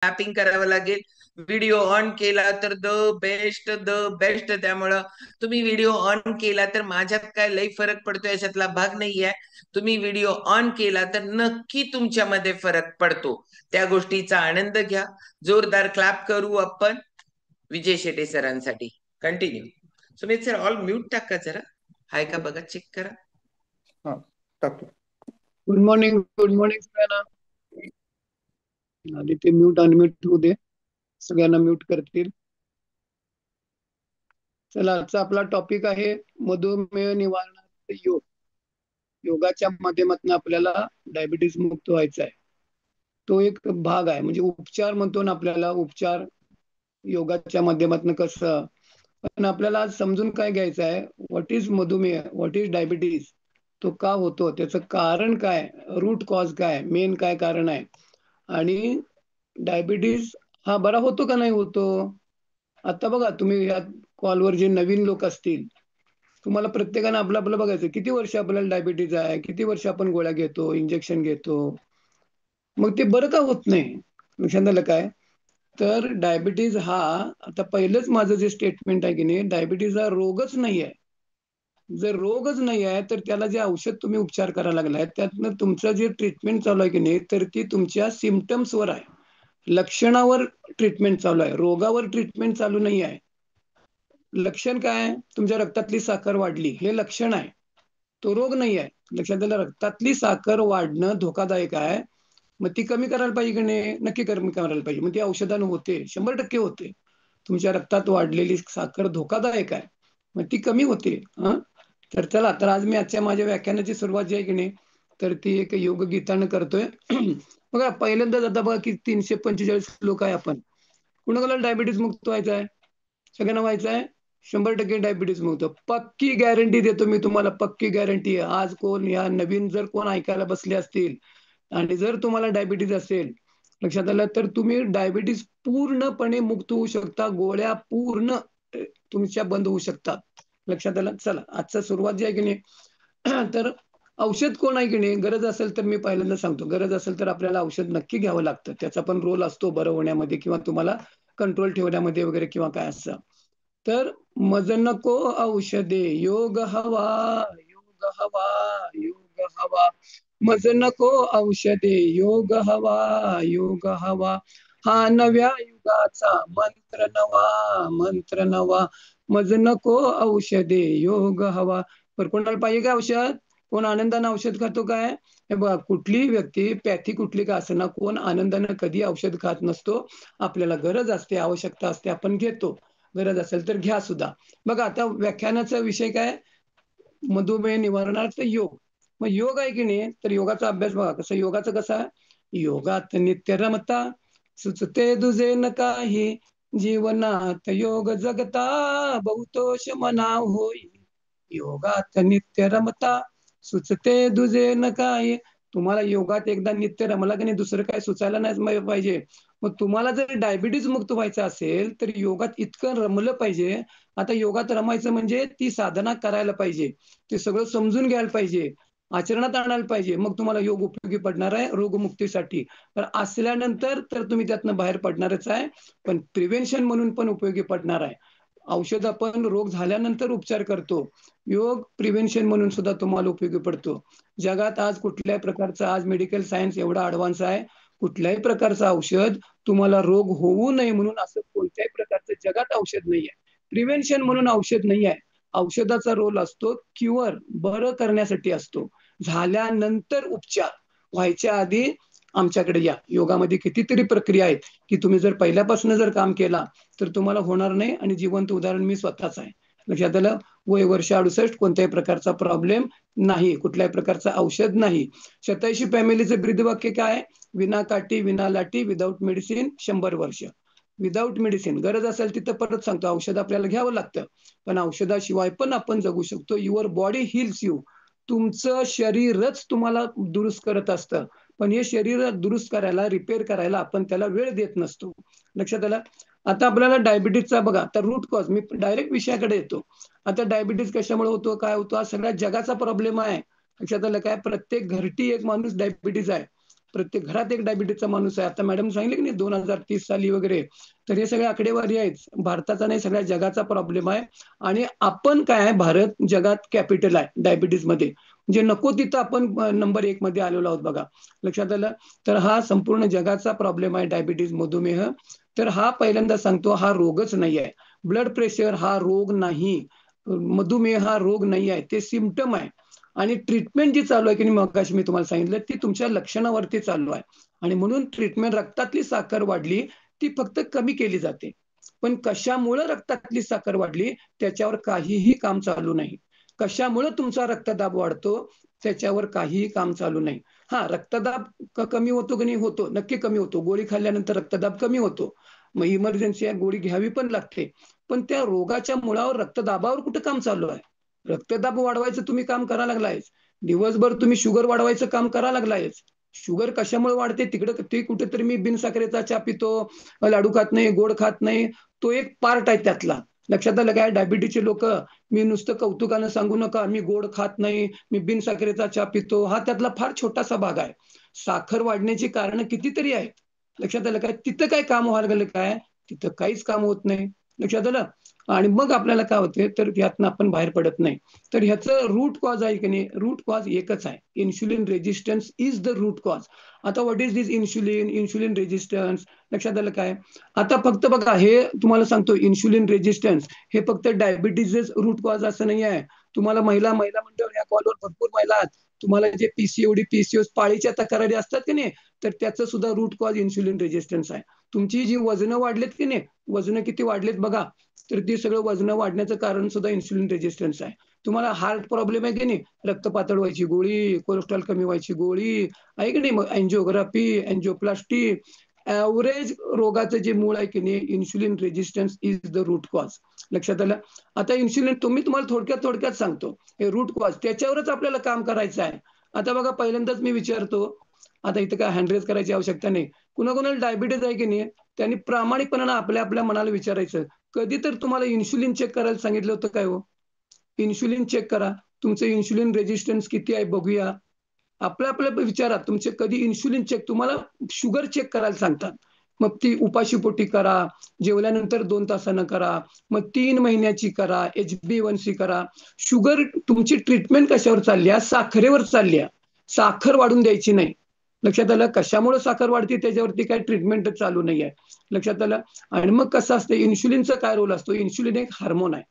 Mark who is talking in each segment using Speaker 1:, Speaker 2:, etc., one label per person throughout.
Speaker 1: Mapping करावं लागेल. Video on केला तर द बेस्ट. त्यामुळं तुम्ही व्हिडिओ ऑन केला तर माझ्यात काय लई फरक पडतो याच्यातला भाग नाहीये. तुम्ही व्हिडिओ ऑन केला तर नक्की तुमच्यामध्ये फरक पडतो. त्या गोष्टीचा आनंद घ्या. जोरदार क्लॅप करू आपण विजय शेटे सरांसाठी. Continue. Sumit sir all mute टाका जरा. हाय का बघा, चेक करा.
Speaker 2: हा, टाकतो.
Speaker 3: गुड मॉर्निंग सगळ्यांना. आधी ते म्यूट अनम्यूट होऊ दे, सगळ्यांना म्यूट करतील. चला, आजचा आपला टॉपिक आहे मधुमेह निवारणार्थ योग. योगाच्या माध्यमातून आपल्याला डायबिटीज मुक्त व्हायचा आहे. तो एक भाग आहे, म्हणजे उपचार म्हणतो ना आपल्याला, उपचार योगाच्या माध्यमातून कसं. पण आपल्याला आज समजून काय घ्यायचं आहे, व्हॉट इज मधुमेह, व्हॉट इज डायबिटीज, तो का होतो, त्याचं कारण काय, रूट कॉज काय, मेन काय कारण आहे, आणि डायबिटीज हा बरा होतो का नाही होतो. आता बघा, तुम्ही या कॉलवर जे नवीन लोक असतील, तुम्हाला प्रत्येकानं आपलं आपलं बघायचं, किती वर्ष आपल्याला डायबिटीज आहे, किती वर्ष आपण गोळ्या घेतो, इंजेक्शन घेतो, मग ते बरं का होत नाही. लक्षात आलं काय. तर डायबिटीज हा, आता पहिलंच माझं जे स्टेटमेंट आहे की नाही, डायबिटीज हा रोगच नाही आहे. जर रोगच नाही आहे तर त्याला जे औषध तुम्ही उपचार करायला लागलाय, त्यातनं तुमचं जे ट्रीटमेंट चालू आहे की नाही, तर ती तुमच्या सिमटम्सवर आहे, लक्षणावर ट्रीटमेंट चालू आहे, रोगावर ट्रीटमेंट चालू नाही आहे. लक्षण काय, तुमच्या रक्तातली साखर वाढली, हे लक्षण आहे, तो रोग नाही आहे. लक्षात आलं. रक्तातली साखर वाढणं धोकादायक आहे, मग ती कमी करायला पाहिजे की नाही, नक्की कमी करायला पाहिजे. मग ती औषधानं होते, 100% होते. तुमच्या रक्तात वाढलेली साखर धोकादायक आहे, मग ती कमी होते. तर चला, तर आज मी आजच्या माझ्या व्याख्यानाची सुरुवात जी आहे की नाही, तर ती एक योग गीतानं करतोय. बघा, पहिल्यांदाच आता बघा की 345 लोक आहे आपण. कुणाला डायबिटीज मुक्त व्हायचं आहे, सगळ्यांना व्हायचं आहे. 100% डायबिटीज मुक्त, पक्की गॅरंटी देतो मी तुम्हाला, पक्की गॅरंटी आहे. आज कोण या नवीन जर कोण ऐकायला बसले असतील आणि जर तुम्हाला डायबिटीज असेल, लक्षात आलं, तर तुम्ही डायबिटीज पूर्णपणे मुक्त होऊ शकता. गोळ्या पूर्ण तुमच्या बंद होऊ शकतात. लक्षात आलं. चला, आजचा सुरुवात जी आहे की नाही, तर औषध कोण आहे की नाही, गरज असेल तर मी पहिल्यांदा सांगतो, गरज असेल तर आपल्याला औषध नक्की घ्यावं लागतं. त्याचा पण रोल असतो बरं होण्यामध्ये किंवा तुम्हाला कंट्रोल ठेवण्यामध्ये वगैरे किंवा काय असं. तर मज नको औषधे, योग हवा, योग हवा, योग हवा, मज नको औषधे, योग हवा, योग हवा, हा नव्या युगाचा मंत्र नवा, मंत्र नवा, मज नको औषधे, योग हवा. पर कोणाला पाहिजे का औषध, कोण आनंदानं औषध खातो काय. हे बघा, कुठली व्यक्ती पॅथी कुठली का असना, कोण आनंदानं कधी औषध खात नसतो. आपल्याला गरज असते, आवश्यकता असते, आपण घेतो. गरज असेल तर घ्या सुद्धा. बघा, आता व्याख्यानाचा विषय काय, मधुमेह निवारणार्थ योग. मग योग आहे की नाही, तर योगाचा अभ्यास बघा कसं, योगाचं कसं, योगात नित्य रमता, सुचते दुजे न काही, जीवनात योग जगता, बहुतोष मना होई, योगात नित्य रमता, सुचते दुजे न काही. तुम्हाला योगात एकदा नित्य रमला की नाही, दुसरं काय सुचायला नाही पाहिजे. मग तुम्हाला जर डायबिटीज मुक्त व्हायचं असेल तर योगात इतकं रमलं पाहिजे. आता योगात रमायचं म्हणजे ती साधना करायला पाहिजे, ते सगळं समजून घ्यायला पाहिजे, आचरणात आणायला पाहिजे. मग तुम्हाला योग उपयोगी पडणार आहे रोगमुक्तीसाठी. तर असल्यानंतर तर तुम्ही त्यातनं बाहेर पडणारच आहे, पण प्रिव्हेन्शन म्हणून पण उपयोगी पडणार आहे. औषध आपण रोग झाल्यानंतर उपचार करतो, योग प्रिव्हेन्शन म्हणून सुद्धा तुम्हाला उपयोगी पडतो. जगात आज कुठल्याही प्रकारचा, आज मेडिकल सायन्स एवढा ऍडव्हान्स आहे, कुठल्याही प्रकारचं औषध तुम्हाला रोग होऊ नये म्हणून असं कोणत्याही प्रकारचं जगात औषध नाही आहे. प्रिव्हेन्शन म्हणून औषध नाही आहे. औषधाचा रोल असतो क्युअर, बरं करण्यासाठी असतो. झाल्यानंतर उपचार, व्हायच्या आधी आमच्याकडे या. योगामध्ये कितीतरी प्रक्रिया आहेत की तुम्ही जर पहिल्यापासून जर काम केला तर तुम्हाला होणार नाही. आणि जिवंत उदाहरण मी स्वतःच आहे. लक्षात आलं. वय वर्ष 68, कोणत्याही प्रकारचा प्रॉब्लेम नाही, कुठल्याही प्रकारचं औषध नाही. 87 फॅमिलीचं ब्रीदवाक्य काय, विना काठी विना लाठी, विदाऊट मेडिसिन 100 वर्ष. विदाऊट मेडिसिन, गरज असेल तिथं परत सांगतो, औषध आपल्याला घ्यावं लागतं, पण औषधाशिवाय पण आपण जगू शकतो. Your body hills you. तुमचं शरीरच तुम्हाला दुरुस्त करत असतं, पण हे शरीर दुरुस्त करायला, रिपेअर करायला आपण त्याला वेळ देत नसतो. लक्षात आलं. आता आपल्याला डायबिटीजचा बघा, तर रूट कॉज, मी डायरेक्ट विषयाकडे येतो. आता डायबिटीज कशामुळे होतो, काय होतो, हा सगळ्या जगाचा प्रॉब्लेम आहे. लक्षात आलं काय. प्रत्येक घरटी एक माणूस डायबिटीज आहे. प्रत्येक घरात एक डायबिटीसचा माणूस आहे. आता मॅडम सांगितले की नाही 2030 साली वगैरे, तर हे सगळे आकडेवारी आहेत. भारताचा नाही, सगळ्या जगाचा प्रॉब्लेम आहे. आणि आपण काय आहे, भारत जगात कॅपिटल आहे डायबिटीसमध्ये. म्हणजे नको तिथं आपण नंबर 1 मध्ये आलेलो आहोत बघा. लक्षात आलं? तर हा संपूर्ण जगाचा प्रॉब्लेम आहे डायबिटीस, मधुमेह. तर हा पहिल्यांदा सांगतो, हा रोगच नाही आहे. ब्लड प्रेशर हा रोग नाही, मधुमेह हा रोग नाही आहे, ते सिम्पटम आहे. आणि ट्रीटमेंट जी चालू आहे की मगाशी मी तुम्हाला सांगितलं, ती तुमच्या लक्षणावरती चालू आहे. आणि म्हणून ट्रीटमेंट, रक्तातली साखर वाढली ती फक्त कमी केली जाते. पण कशामुळे रक्तातली साखर वाढली त्याच्यावर काहीही काम चालू नाही. कशामुळे तुमचा रक्तदाब वाढतो त्याच्यावर काहीही काम चालू नाही. हा, रक्तदाब कमी होतो की नाही? होतो, नक्की कमी होतो. गोळी खाल्ल्यानंतर रक्तदाब कमी होतो. मग इमर्जन्सी आहे, गोळी घ्यावी पण लागते. पण त्या रोगाच्या मुळावर, रक्तदाबावर कुठं काम चालू आहे? रक्तदाब वाढवायचं तुम्ही काम करा लागलायच. दिवसभर तुम्ही शुगर वाढवायचं काम करा लागलायच. शुगर कशामुळे वाढते तिकडे ते कुठेतरी, मी बिनसाखरेचा चहा पितो, लाडू खात नाही, गोड खात नाही, तो एक पार्ट आहे त्यातला. लक्षात आलं काय? डायबिटीसचे लोक, मी नुसतं कौतुकानं सांगू नका, मी गोड खात नाही, मी बिनसाखरेचा चहा पितो, हा त्यातला फार छोटासा भाग आहे. साखर वाढण्याची कारण कितीतरी आहेत. लक्षात आलं काय? तिथं काय काम व्हायला गेलं काय? तिथं काहीच काम होत नाही. लक्षात आलं? आणि मग आपल्याला काय होते, तर यातनं आपण बाहेर पडत नाही. तर ह्याचं रूट कॉज आहे की नाही? रूट कॉज एकच आहे, insulin resistance is the root cause. आता what is this insulin resistance? लक्षात आलं काय? आता फक्त बघा, हे तुम्हाला सांगतो, इन्शुलिन रेजिस्टन्स हे फक्त डायबिटीजच रूट कॉज असं नाही आहे. तुम्हाला महिला मंडळ या कॉलवर भरपूर महिला आहात, तुम्हाला जे पीसीओडी, पीसीओएस, पाळीच्या तक्रारी असतात की नाही, तर त्याचं सुद्धा रूट कॉज इन्शुलिन रेजिस्टन्स आहे. तुमची जी वजनं वाढलेत की नाही, वजनं किती वाढलेत बघा, तर ते सगळं वजनं वाढण्याचं कारण सुद्धा इन्शुलिन रेजिस्टन्स आहे. तुम्हाला हार्ट प्रॉब्लेम आहे की नाही, रक्त पातळ व्हायची गोळी, कोलेस्ट्रॉल कमी व्हायची गोळी आहे की नाही, मग अँजिओग्राफी, अँजिओप्लास्टी, ॲव्हरेज रोगाचं जे मूळ आहे की नाही, insulin resistance is the root cause. लक्षात आलं? आता इन्शुलिन, तुम्हाला थोडक्यात सांगतो, हे रूट कॉज, त्याच्यावरच आपल्याला काम करायचं आहे. आता बघा, पहिल्यांदाच मी विचारतो, आता इथं काय हँड रेज करायची आवश्यकता नाही. कुणाकुणाला डायबिटीज आहे की नाही, त्यांनी प्रामाणिकपणानं आपल्या आपल्या मनाला विचारायचं, कधी तर तुम्हाला इन्शुलिन चेक करायला सांगितलं होतं काय हो? इन्शुलिन चेक करा, तुमचं इन्शुलिन रेजिस्टन्स किती आहे बघूया. आपल्या विचारात तुमचे कधी इन्शुलिन चेक, तुम्हाला शुगर चेक करायला सांगतात, मग ती उपाशीपोटी करा, जेवल्यानंतर 2 तासानं करा, मग 3 महिन्याची करा, HbA1c करा. शुगर, तुमची ट्रीटमेंट कशावर चालली आहे? साखरेवर चालली आहे. साखर वाढून द्यायची नाही. लक्षात आलं? कशामुळे साखर वाढते त्याच्यावरती काही ट्रीटमेंटच चालू नाही आहे. लक्षात आलं? आणि मग कसं असतं, इन्शुलिनचा काय रोल असतो? इन्शुलिन एक हार्मोन आहे,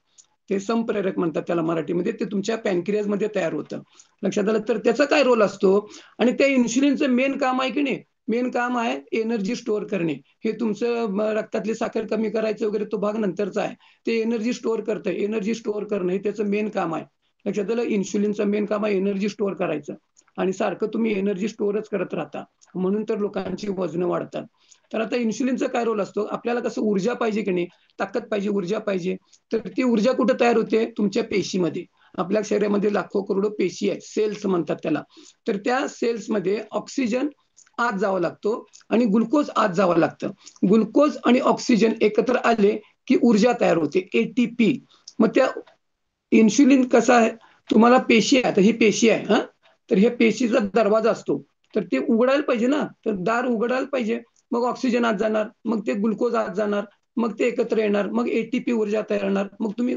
Speaker 3: ते संप्रेरक म्हणतात त्याला मराठीमध्ये, ते तुमच्या पॅनक्रियाजमध्ये तयार होतं. लक्षात आलं? तर त्याचा काय रोल असतो? आणि त्या इन्शुलिनचं मेन काम आहे की नाही, मेन काम आहे एनर्जी स्टोअर करणे. हे तुमचं रक्तातली साखर कमी करायचं वगैरे तो भाग नंतरचा आहे. ते एनर्जी स्टोअर करतं, एनर्जी स्टोअर करणं हे त्याचं मेन काम आहे. लक्षात आलं? इन्शुलिनचं मेन काम आहे एनर्जी स्टोअर करायचं. आणि सारखं तुम्ही एनर्जी स्टोअरच करत राहता, म्हणून तर लोकांची वजनं वाढतात. तर आता इन्शुलिनचा काय रोल असतो? आपल्याला कसं ऊर्जा पाहिजे की नाही, ताकद पाहिजे, ऊर्जा पाहिजे, तर ती ऊर्जा कुठे तयार होते? तुमच्या पेशीमध्ये. आपल्या शरीरामध्ये लाखो करोडो पेशी आहेत, सेल्स म्हणतात त्याला. तर त्या सेल्समध्ये ऑक्सिजन आत जावं लागतो आणि ग्लुकोज आत जावं लागतं. ग्लुकोज आणि ऑक्सिजन एकत्र आले की ऊर्जा तयार होते, ATP. मग त्या इन्शुलिन कसं आहे, तुम्हाला पेशी आहे, आता ही पेशी आहे हा, तर ह्या पेशीचा दरवाजा असतो, तर ते उघडायला पाहिजे ना, तर दार उघडायला पाहिजे. मग ऑक्सिजन आत जाणार, मग ते ग्लुकोज आत जाणार, मग ते एकत्र येणार, मग ATP ऊर्जा तयार होणार, मग तुम्ही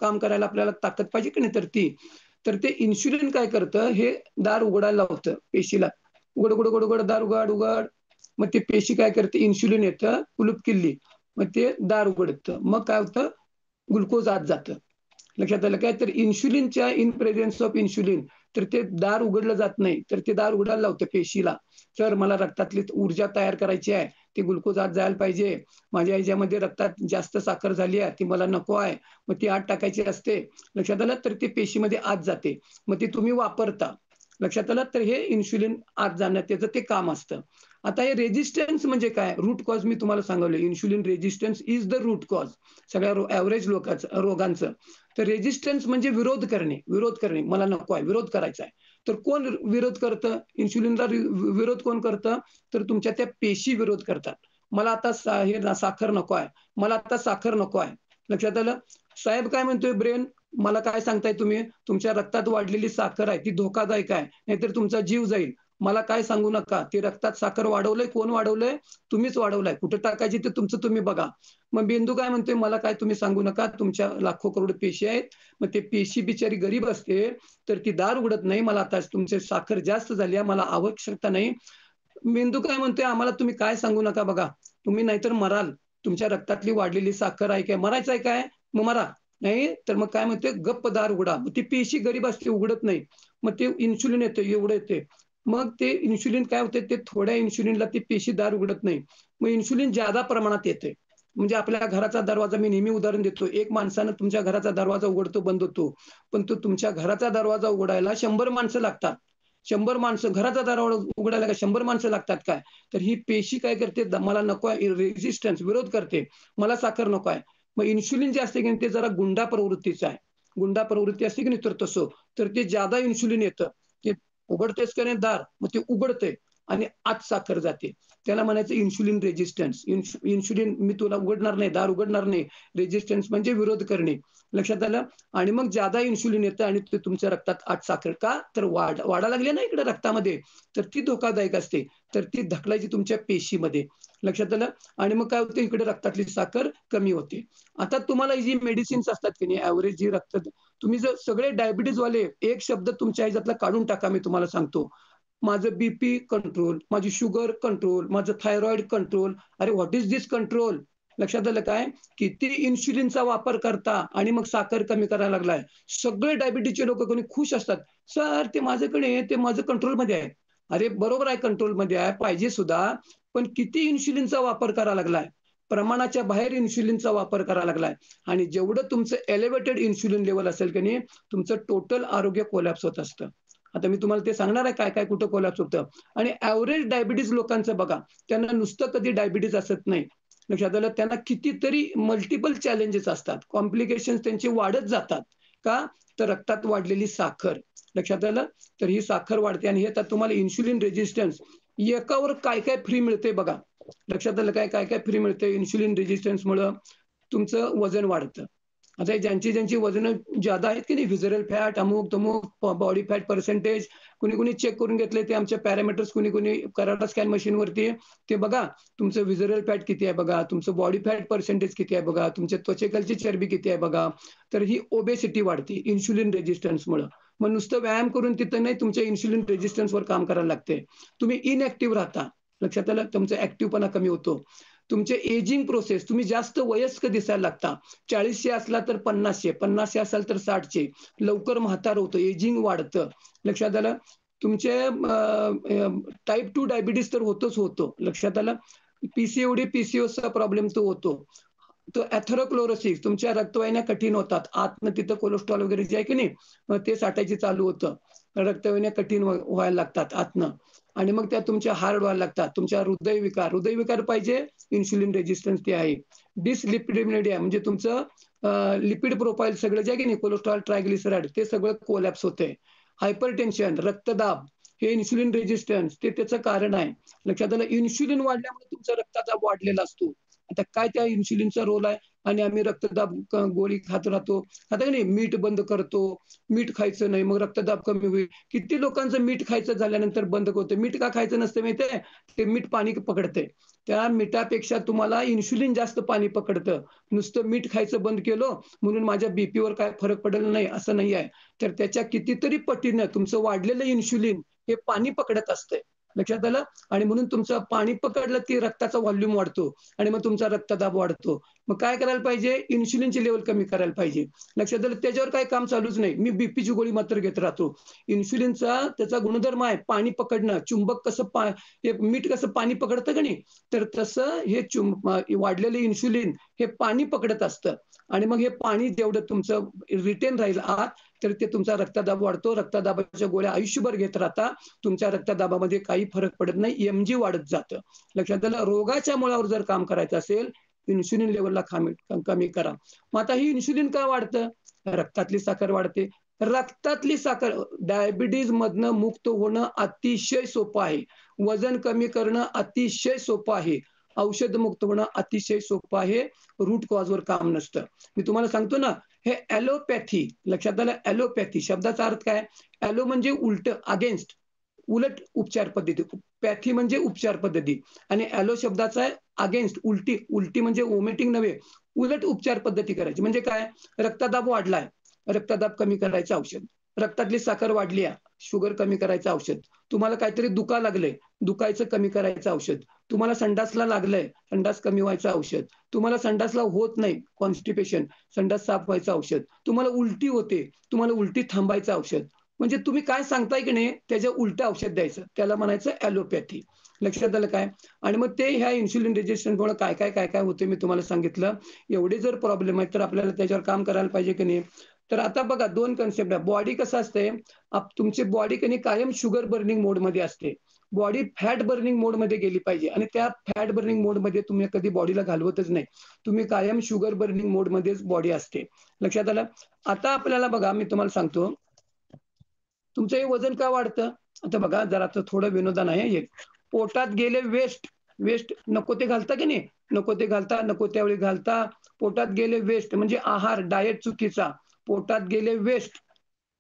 Speaker 3: काम करायला आपल्याला ताकद पाहिजे की नाही, तर ती, तर ते इन्शुलिन काय करतं, हे दार उघडायला लावतं पेशीला. उघड उघड उघड उघड, दार उघड उघड. मग ते पेशी काय करते, इन्शुलिन येतं, कुलूप किल्ली, मग ते दार उघडतं, मग काय होतं, ग्लुकोज आत जातं. लक्षात आलं काय? तर इन्शुलिनच्या इन प्रेझेन्स ऑफ इन्शुलिन, तर ते दार उघडलं जात नाही, तर ते दार उघडायला लावतं पेशीला. तर मला रक्तातली ऊर्जा तयार करायची आहे, ती ग्लुकोज आत जायला पाहिजे, माझ्या ह्याच्यामध्ये रक्तात जास्त साखर झाली आहे, ती मला नको आहे, मग ती आत टाकायची असते. लक्षात आलं? तर ती पेशीमध्ये आत जाते, मग ती तुम्ही वापरता. लक्षात आलं? तर हे इन्शुलिन आत जाणं त्याचं ते काम असतं. आता हे रेजिस्टन्स म्हणजे काय? रूट कॉज मी तुम्हाला सांगितलं, insulin resistance is the root cause सगळ्या ॲव्हरेज रोगांचं. तर रेजिस्टन्स म्हणजे विरोध करणे, मला नको आहे, विरोध करायचा आहे. तर कोण विरोध करतं? इन्शुलिनला विरोध कोण करतं? तर तुमच्या त्या पेशी विरोध करतात. मला आता हे साखर नको आहे, मला आता साखर नको आहे. लक्षात आलं? साहेब काय म्हणतोय ब्रेन, मला काय सांगताय तुम्ही, तुमच्या रक्तात वाढलेली साखर आहे ती धोकादायक आहे, नाहीतर तुमचा जीव जाईल. मला काय सांगू नका. ते रक्तात साखर वाढवलंय, कोण वाढवलंय? तुम्हीच वाढवलाय. कुठं टाकायची ते तुमचं तुम्ही बघा. मग बिंदू काय म्हणतोय, मला काय तुम्ही सांगू नका. तुमच्या लाखो करोड पेशी आहेत. मग ते पेशी बिचारी गरीब असते, तर ती दार उघडत नाही. मला आता तुमची साखर जास्त झाली आहे, मला आवश्यकता नाही. मेंदू काय म्हणतोय, आम्हाला तुम्ही काय सांगू नका बघा. तुम्ही नाहीतर मराल. तुमच्या रक्तातली वाढलेली साखर आहे काय? मरायचं आहे काय? मग मरा. नाही तर मग काय म्हणते, गप्प दार उघडा. ती पेशी गरीब असते, उघडत नाही. मग ते इन्शुलिन येतं, एवढं येते. मग ते इन्शुलिन काय होते, ते थोड्या इन्शुलिनला ती पेशी दार उघडत नाही. मग इन्शुलिन जादा प्रमाणात येते. म्हणजे आपल्या घराचा दरवाजा, मी नेहमी उदाहरण देतो, एक माणसानं तुमच्या घराचा दरवाजा उघडतो, बंद होतो. पण तो तुमच्या घराचा दरवाजा उघडायला 100 माणसं लागतात. 100 माणसं घराचा दरवाजा उघडायला काय 100 माणसं लागतात काय? तर ही पेशी काय करते, मला नको आहे, रेझिस्टन्स, विरोध करते. मला साखर नको आहे. मग इन्शुलिन जे असते की नाही, ते जरा गुंडा प्रवृत्तीचं आहे. गुंडा प्रवृत्ती असते की नाही, तर तसं. तर ते जादा इन्शुलिन येतं. ते उघडतेच का नाही दार, मग ते उघडते आणि आत साखर जाते. त्याला म्हणायचं इन्शुलिन रेजिस्टन्स. इन्शुलिन मी तुला उघडणार नाही, दार उघडणार नाही. रेजिस्टन्स म्हणजे विरोध करणे. लक्षात आलं? आणि मग जादा इन्शुलिन येतं आणि ते तुमच्या रक्तात आत साखर का? तर वाढा लागली ना इकडे रक्तामध्ये, तर ती धोकादायक असते. तर ती ढकलायची तुमच्या पेशीमध्ये. लक्षात आलं? आणि मग काय होतं, इकडे रक्तातली साखर कमी होते. आता तुम्हाला जी मेडिसिन्स असतात की नाही, ॲव्हरेज जी रक्त, तुम्ही जर सगळे डायबिटीजवाले एक शब्द तुमच्या ह्याच्यातला काढून टाका, मी तुम्हाला सांगतो. माझं बीपी कंट्रोल, माझी शुगर कंट्रोल, माझं थायरॉइड कंट्रोल. अरे व्हॉट इज दिस कंट्रोल? लक्षात आलं काय? किती इन्शुलिनचा वापर करता आणि मग साखर कमी करायला लागलाय. सगळे डायबिटीजचे लोक कोणी खुश असतात. सर ते माझ्याकडे, ते माझं कंट्रोलमध्ये आहे. अरे बरोबर आहे, कंट्रोलमध्ये आहे, पाहिजे सुद्धा. पण किती इन्शुलिनचा वापर करायला लागलाय? प्रमाणाच्या बाहेर इन्शुलिनचा वापर करायला लागलाय. आणि जेवढं तुमचं एलिव्हेटेड इन्शुलिन लेव्हल असेल की नाही, तुमचं टोटल आरोग्य कोलॅप्स होत असतं. आता मी तुम्हाला ते सांगणार आहे, काय काय कुठं कोलॅप्स होतं. आणि ॲव्हरेज डायबिटीज लोकांचं बघा, त्यांना नुसतं कधी डायबिटीज असत नाही. लक्षात आलं? त्यांना कितीतरी मल्टिपल चॅलेंजेस असतात. कॉम्प्लिकेशन्स त्यांचे वाढत जातात. का? तर रक्तात वाढलेली साखर. लक्षात आलं? तर ही साखर वाढते आणि हे आता तुम्हाला इन्शुलिन रेझिस्टन्स एकावर काय काय फ्री मिळते बघा. लक्षात आलं काय? काय काय फ्री मिळते इन्शुलिन रेझिस्टन्समुळं? तुमचं वजन वाढतं. आता ज्यांची ज्यांची वजनं जादा आहेत की नाही, व्हिजरल फॅट, अमुक-तमुक, बॉडी फॅट पर्सेंटेज, कुणी-कुणी चेक करून घेतले ते आमच्या पॅरामीटर्स, कुणी-कुणी कराडा स्कॅन मशीनवरती. ते बघा, तुमचं व्हिजरल फॅट किती आहे बघा, तुमचं बॉडी फॅट पर्सेंटेज किती आहे बघा, तुमच्या त्वचेखालची चरबी किती आहे बघा. तर ही ओबेसिटी वाढते इन्शुलिन रेझिस्टन्समुळं. मग नुसतं व्यायाम करून तिथं नाही, तुमच्या इन्शुलिन रेझिस्टन्सवर काम करायला लागते. तुम्ही इनएक्टिव्ह राहता. लक्षात आलं? तुमचा ॲक्टिव्हपणा कमी होतो. तुमचे एजिंग प्रोसेस, तुम्ही जास्त वयस्क दिसायला लागता. 40चे असला तर 50चे, 50चे असाल तर 60चे. लवकर म्हातार होतं, एजिंग वाढतं. लक्षात आलं? तुमचे टाइप 2 डायबिटीज तर होतोच होतो. लक्षात आलं? पीसीओडी, पीसीओसचा प्रॉब्लेम तो होतो. तो एथेरोस्क्लेरोसिस, तुमच्या रक्तवाहिन्या कठीण होतात. आतनं तिथं कोलेस्ट्रॉल वगैरे जे आहे की नाही, मग ते साठायचे चालू होतं. रक्तवाहिन्या कठीण व्हायला लागतात आतनं. आणि मग त्या तुमच्या हार्ड व्हायला लागतात. तुमच्या हृदयविकार पाहिजे, इन्शुलिन रेझिस्टन्स ते आहे. डिसलिपिडेमिया म्हणजे तुमचं लिपिड प्रोफाईल सगळं जे आहे की नाही, कोलेस्ट्रॉल, ट्रायग्लिसराईड, ते सगळं कोलॅप्स होतंय. हायपरटेन्शन, रक्तदाब, हे इन्शुलिन रेझिस्टन्स ते त्याचं कारण आहे. लक्षात आलं? इन्शुलिन वाढल्यामुळे तुमचा रक्तदाब वाढलेला असतो. आता काय त्या इन्शुलिनचा रोल आहे? आणि आम्ही रक्तदाब गोळी खात राहतो. आता नाही, मीठ बंद करतो, मीठ खायचं नाही, मग रक्तदाब कमी होईल. किती लोकांचं मीठ खायचं झाल्यानंतर बंद होतं. मीठ का खायचं नसतं माहिती आहे? ते मीठ पाणी पकडते. त्या मिठापेक्षा तुम्हाला इन्शुलिन जास्त पाणी पकडतं. नुसतं मीठ खायचं बंद केलं म्हणून माझ्या बीपीवर काय फरक पडला नाही, असं नाही आहे. तर त्याच्या कितीतरी पटीनं तुमचं वाढलेलं इन्शुलिन हे पाणी पकडत असतंय. लक्षात आलं? आणि म्हणून तुमचं पाणी पकडलं की रक्ताचा व्हॉल्यूम वाढतो आणि मग तुमचा रक्तदाब वाढतो. मग काय करायला पाहिजे? इन्शुलिनची लेव्हल कमी करायला पाहिजे. लक्षात आलं? त्याच्यावर काही काम चालूच नाही. मी बीपीची गोळी मात्र घेत राहतो. इन्शुलिनचा त्याचा गुणधर्म आहे पाणी पकडणं. चुंबक कसं हे मीठ कसं पाणी पकडतं का नाही, तर तसं हे वाढलेलं इन्शुलिन हे पाणी पकडत असतं. आणि मग हे पाणी जेवढं तुमचं रिटेन राहील आत, तर ते तुमचा रक्तदाब वाढतो. रक्तदाबाच्या गोळ्या आयुष्यभर घेत राहता. तुमच्या रक्तदाबामध्ये काही फरक पडत नाही, एमजी वाढत जातं. लक्षात आलं? रोगाच्या मुळावर जर काम करायचं असेल, इन्शुलिन लेव्हलला कमी करा. मग आता ही इन्शुलिन का वाढतं? रक्तातली साखर वाढते. रक्तातली साखर डायबिटीज मधनं मुक्त होणं अतिशय सोपं आहे. वजन कमी करणं अतिशय सोपं आहे. औषध मुक्त होणं अतिशय सोपं आहे. रूट कॉजवर काम नसतं. मी तुम्हाला सांगतो ना, हे ॲलोपॅथी, लक्षात आलं? ॲलोपॅथी शब्दाचा अर्थ काय? ॲलो म्हणजे उलट, अगेन्स्ट. उलट उपचार पद्धती. पॅथी म्हणजे उपचार पद्धती आणि ॲलो शब्दाचा आहे अगेन्स्ट, उलटी. उलटी म्हणजे वॉमिटिंग नव्हे, उलट उपचार पद्धती करायची. म्हणजे काय? रक्तदाब वाढलाय, रक्तदाब कमी करायचं औषध. रक्तातली साखर वाढली आहे, शुगर कमी करायचं औषध. तुम्हाला काहीतरी दुखा लागलंय, दुखायचं कमी करायचं औषध. तुम्हाला संडासला लागलंय, संडास कमी व्हायचं औषध. तुम्हाला संडासला होत नाही, कॉन्स्टिपेशन, संडास साफ व्हायचं औषध. तुम्हाला उलटी होते, तुम्हाला उलटी थांबायचं औषध. म्हणजे तुम्ही काय सांगताय की नाही त्याच्या उलटं औषध द्यायचं, त्याला म्हणायचं ॲलोपॅथी. लक्षात आलं काय? आणि मग ते ह्या इन्सुलिन रेजिस्टन्समुळे काय काय काय काय होते मी तुम्हाला सांगितलं. एवढे जर प्रॉब्लेम आहेत तर आपल्याला त्याच्यावर काम करायला पाहिजे की नाही. तर आता बघा 2 कन्सेप्ट आहे. बॉडी कसं असते, तुमची बॉडी की नाही कायम शुगर बर्निंग मोडमध्ये असते. बॉडी फॅट बर्निंग मोडमध्ये गेली पाहिजे आणि त्या फॅट बर्निंग मोडमध्ये तुम्ही कधी बॉडीला घालवतच नाही. तुम्ही कायम शुगर बर्निंग मोडमध्येच बॉडी असते. लक्षात आलं? आता आपल्याला बघा मी तुम्हाला सांगतो, तुमचं हे वजन का वाढतं? आता बघा जरा थोडं विनोदान आहे हे. पोटात गेले वेस्ट, वेस्ट नको ते घालता की नाही, नको ते घालता, नको त्यावेळी घालता. पोटात गेले वेस्ट म्हणजे आहार, डाएट चुकीचा. पोटात गेले वेस्ट.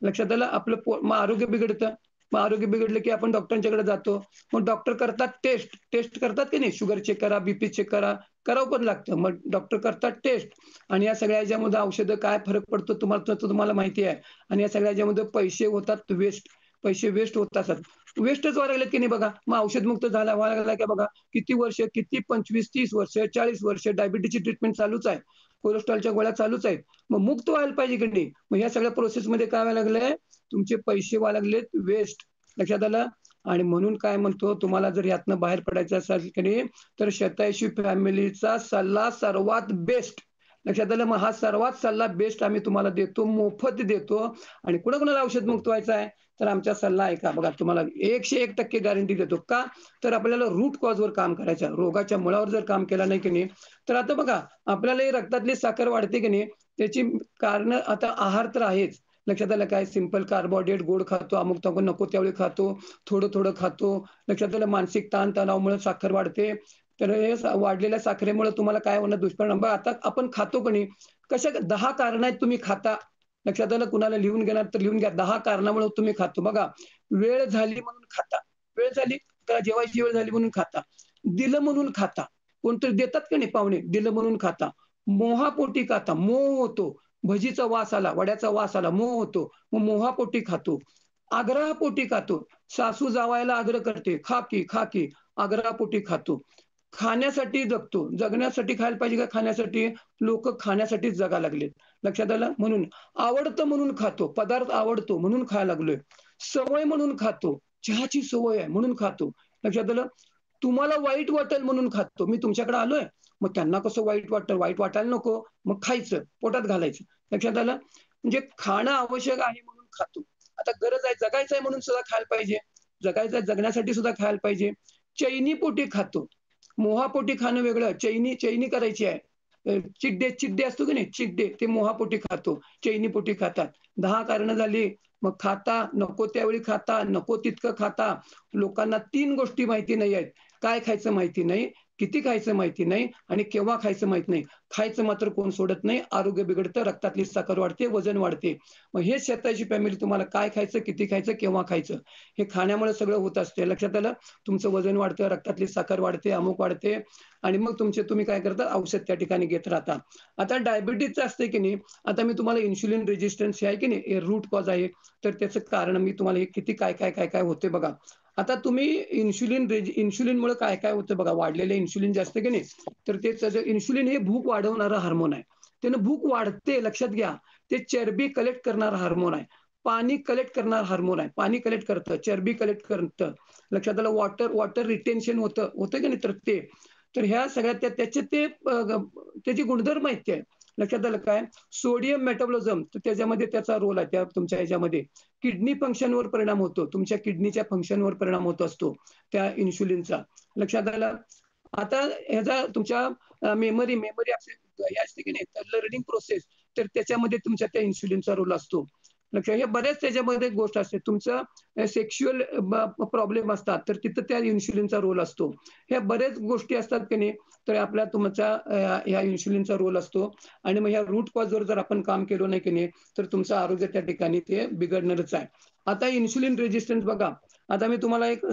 Speaker 3: लक्षात आलं? आपलं मग आरोग्य बिघडतं. मग आरोग्य बिघडलं की आपण डॉक्टरांच्याकडे जातो. मग डॉक्टर करतात टेस्ट, टेस्ट करतात की नाही, शुगर चेक करा, बीपी चेक करा, करावं पण लागतं. मग डॉक्टर करतात टेस्ट आणि या सगळ्या ह्याच्यामध्ये औषधं काय फरक पडतो तुम्हाला माहिती आहे. आणि या सगळ्या ह्याच्यामध्ये पैसे होतात वेस्ट, पैसे वेस्ट होत असतात. वेस्टच व्हायला लागलेत की नाही बघा. मग औषधमुक्त व्हायला लागला की बघा किती वर्ष, किती 25-30 वर्ष, 40 वर्ष डायबिटीची ट्रीटमेंट चालूच आहे, कोलेस्ट्रॉलच्या गोळ्या चालूच आहेत. मग मुक्त व्हायला पाहिजे की नाही. मग ह्या सगळ्या प्रोसेसमध्ये काय व्हायला लागलंय, तुमचे पैसे व्हायला लागलेत वेस्ट. लक्षात आलं? आणि म्हणून काय म्हणतो, तुम्हाला जर यातनं बाहेर पडायचं असेल की नाही तर शतायुषी फॅमिलीचा सल्ला सर्वात बेस्ट. लक्षात आलं? मग हा सर्वात सल्ला बेस्ट आम्ही तुम्हाला देतो, मोफत देतो. आणि कुणाकुणाला औषध मुक्त व्हायचं आहे तर आमचा सल्ला ऐका. बघा तुम्हाला 101% गॅरंटी देतो. का? तर आपल्याला रूट कॉजवर काम करायचं आहे. रोगाच्या मुळावर जर काम केलं नाही की नाही तर आता बघा आपल्याला रक्तातली साखर वाढते की नाही, त्याची कारण आता आहार तर आहेच. लक्षात आलं काय? सिंपल कार्बोहायड्रेट, गोड खातो, अमुक तमुक नको त्यावेळी खातो, थोडं थोडं खातो. लक्षात आलं? मानसिक ताणतणावामुळे साखर वाढते. तर हे वाढलेल्या साखरेमुळे तुम्हाला काय होणार दुष्परिणाम. बघा आता आपण खातो की नाही, कशा 10 कारण आहेत तुम्ही खाता. लक्षात आलं? कुणाला लिहून घेणार तर लिहून घ्या. 10 कारणामुळे तुम्ही खातो. बघा, वेळ झाली म्हणून खाता, वेळ झाली तर जेवायची वेळ झाली म्हणून खाता, दिलं म्हणून खाता, कोणतरी देतात की नाही पाहुणे, दिलं म्हणून खाता, मोहापोटी खाता, मोह होतो, भजीचा वास आला, वड्याचा वास आला, मोह होतो, मग मोहापोटी खातो, आग्रहापोटी खातो, सासू जावायला आग्रह करते, खा की खा की, आग्रहापोटी खातो, खाण्यासाठी जगतो. जगण्यासाठी खायला पाहिजे का? खाण्यासाठी. लोक खाण्यासाठीच जगा लागलेत. लक्षात आलं? म्हणून आवडतं म्हणून खातो, पदार्थ आवडतो म्हणून खायला लागलोय, सवय म्हणून खातो, चहाची सवय आहे म्हणून खातो. लक्षात आलं? तुम्हाला वाईट वाटेल म्हणून खातो. मी तुमच्याकडे आलोय, मग त्यांना कसं वाईट वाटतं, वाईट वाटायला नको, मग खायचं, पोटात घालायचं. लक्षात आलं? म्हणजे खाणं आवश्यक आहे म्हणून खातो. आता गरज आहे, जगायचं आहे म्हणून सुद्धा खायला पाहिजे, जगायचं आहे जगण्यासाठी सुद्धा खायला पाहिजे. चैनी पोटी खातो, मोहापोटी खाणं वेगळं. चैनी चैनी करायची आहे. चिड्डे असतो की नाही, चिड्डे ते मोहापोटी खातो, चैनी पोटी खातात. 10 कारणं झाली. मग खाता, नको त्यावेळी खाता, नको तितकं खाता. लोकांना 3 गोष्टी माहिती नाही आहेत. काय खायचं माहिती नाही, किती खायचं माहिती नाही आणि केव्हा खायचं माहित नाही. खायचं मात्र कोण सोडत नाही. आरोग्य बिघडतं, रक्तातली साखर वाढते, वजन वाढते. मग हे शेताची फॅमिली तुम्हाला काय खायचं, किती खायचं, केव्हा खायचं, हे खाण्यामुळे सगळं होत असते. लक्षात आलं? तुमचं वजन वाढतं, रक्तातली साखर वाढते, अमुक वाढते आणि मग तुम्ही काय करता, औषध त्या ठिकाणी घेत राहता. आता डायबिटीजचं असते की नाही, आता मी तुम्हाला इन्सुलिन रेजिस्टन्स हे आहे की नाही, हे रूट कॉज आहे. तर त्याचं कारण मी तुम्हाला हे किती काय काय काय काय होते बघा. आता तुम्ही इन्सुलिनमुळे काय काय होतं बघा. वाढलेलं इन्सुलिन जास्त की नाही, तर ते इन्सुलिन हे भूक वाढवणारं हार्मोन आहे. त्यानं भूक वाढते, लक्षात घ्या. ते चरबी कलेक्ट करणारा हार्मोन आहे, पाणी कलेक्ट करणार हार्मोन आहे. पाणी कलेक्ट करतं, चरबी कलेक्ट करतं. लक्षात आलं? वॉटर रिटेन्शन होतं की नाही, तर ते. तर ह्या सगळ्या त्याची गुणधर्म आहेत ते. लक्षात आलं काय? सोडियम मेटाबॉलिझम, तर त्याच्यामध्ये त्याचा रोल आहे, त्या तुमच्या ह्याच्यामध्ये किडनी फंक्शनवर परिणाम होतो, तुमच्या किडनीच्या फंक्शनवर परिणाम होत असतो त्या इन्सुलिनचा. लक्षात आलं? आता ह्याचा तुमच्या मेमरी हे असते की नाही, तर लर्निंग प्रोसेस, तर त्याच्यामध्ये तुमच्या त्या इन्सुलिनचा रोल असतो. लक्षात हे बरेच त्याच्यामध्ये गोष्ट असते. तुमचं सेक्शुअल प्रॉब्लेम असतात तर तिथं त्या इन्शुलिनचा रोल असतो. ह्या बऱ्याच गोष्टी असतात की नाही, तर आपल्या तुमचा ह्या इन्शुलिनचा रोल असतो. आणि मग ह्या रूट कॉजवर जर आपण काम केलं नाही की नाही, तर तुमचं आरोग्य त्या ठिकाणी ते बिघडणारच आहे. आता इन्शुलिन रेजिस्टन्स बघा, आता मी तुम्हाला एक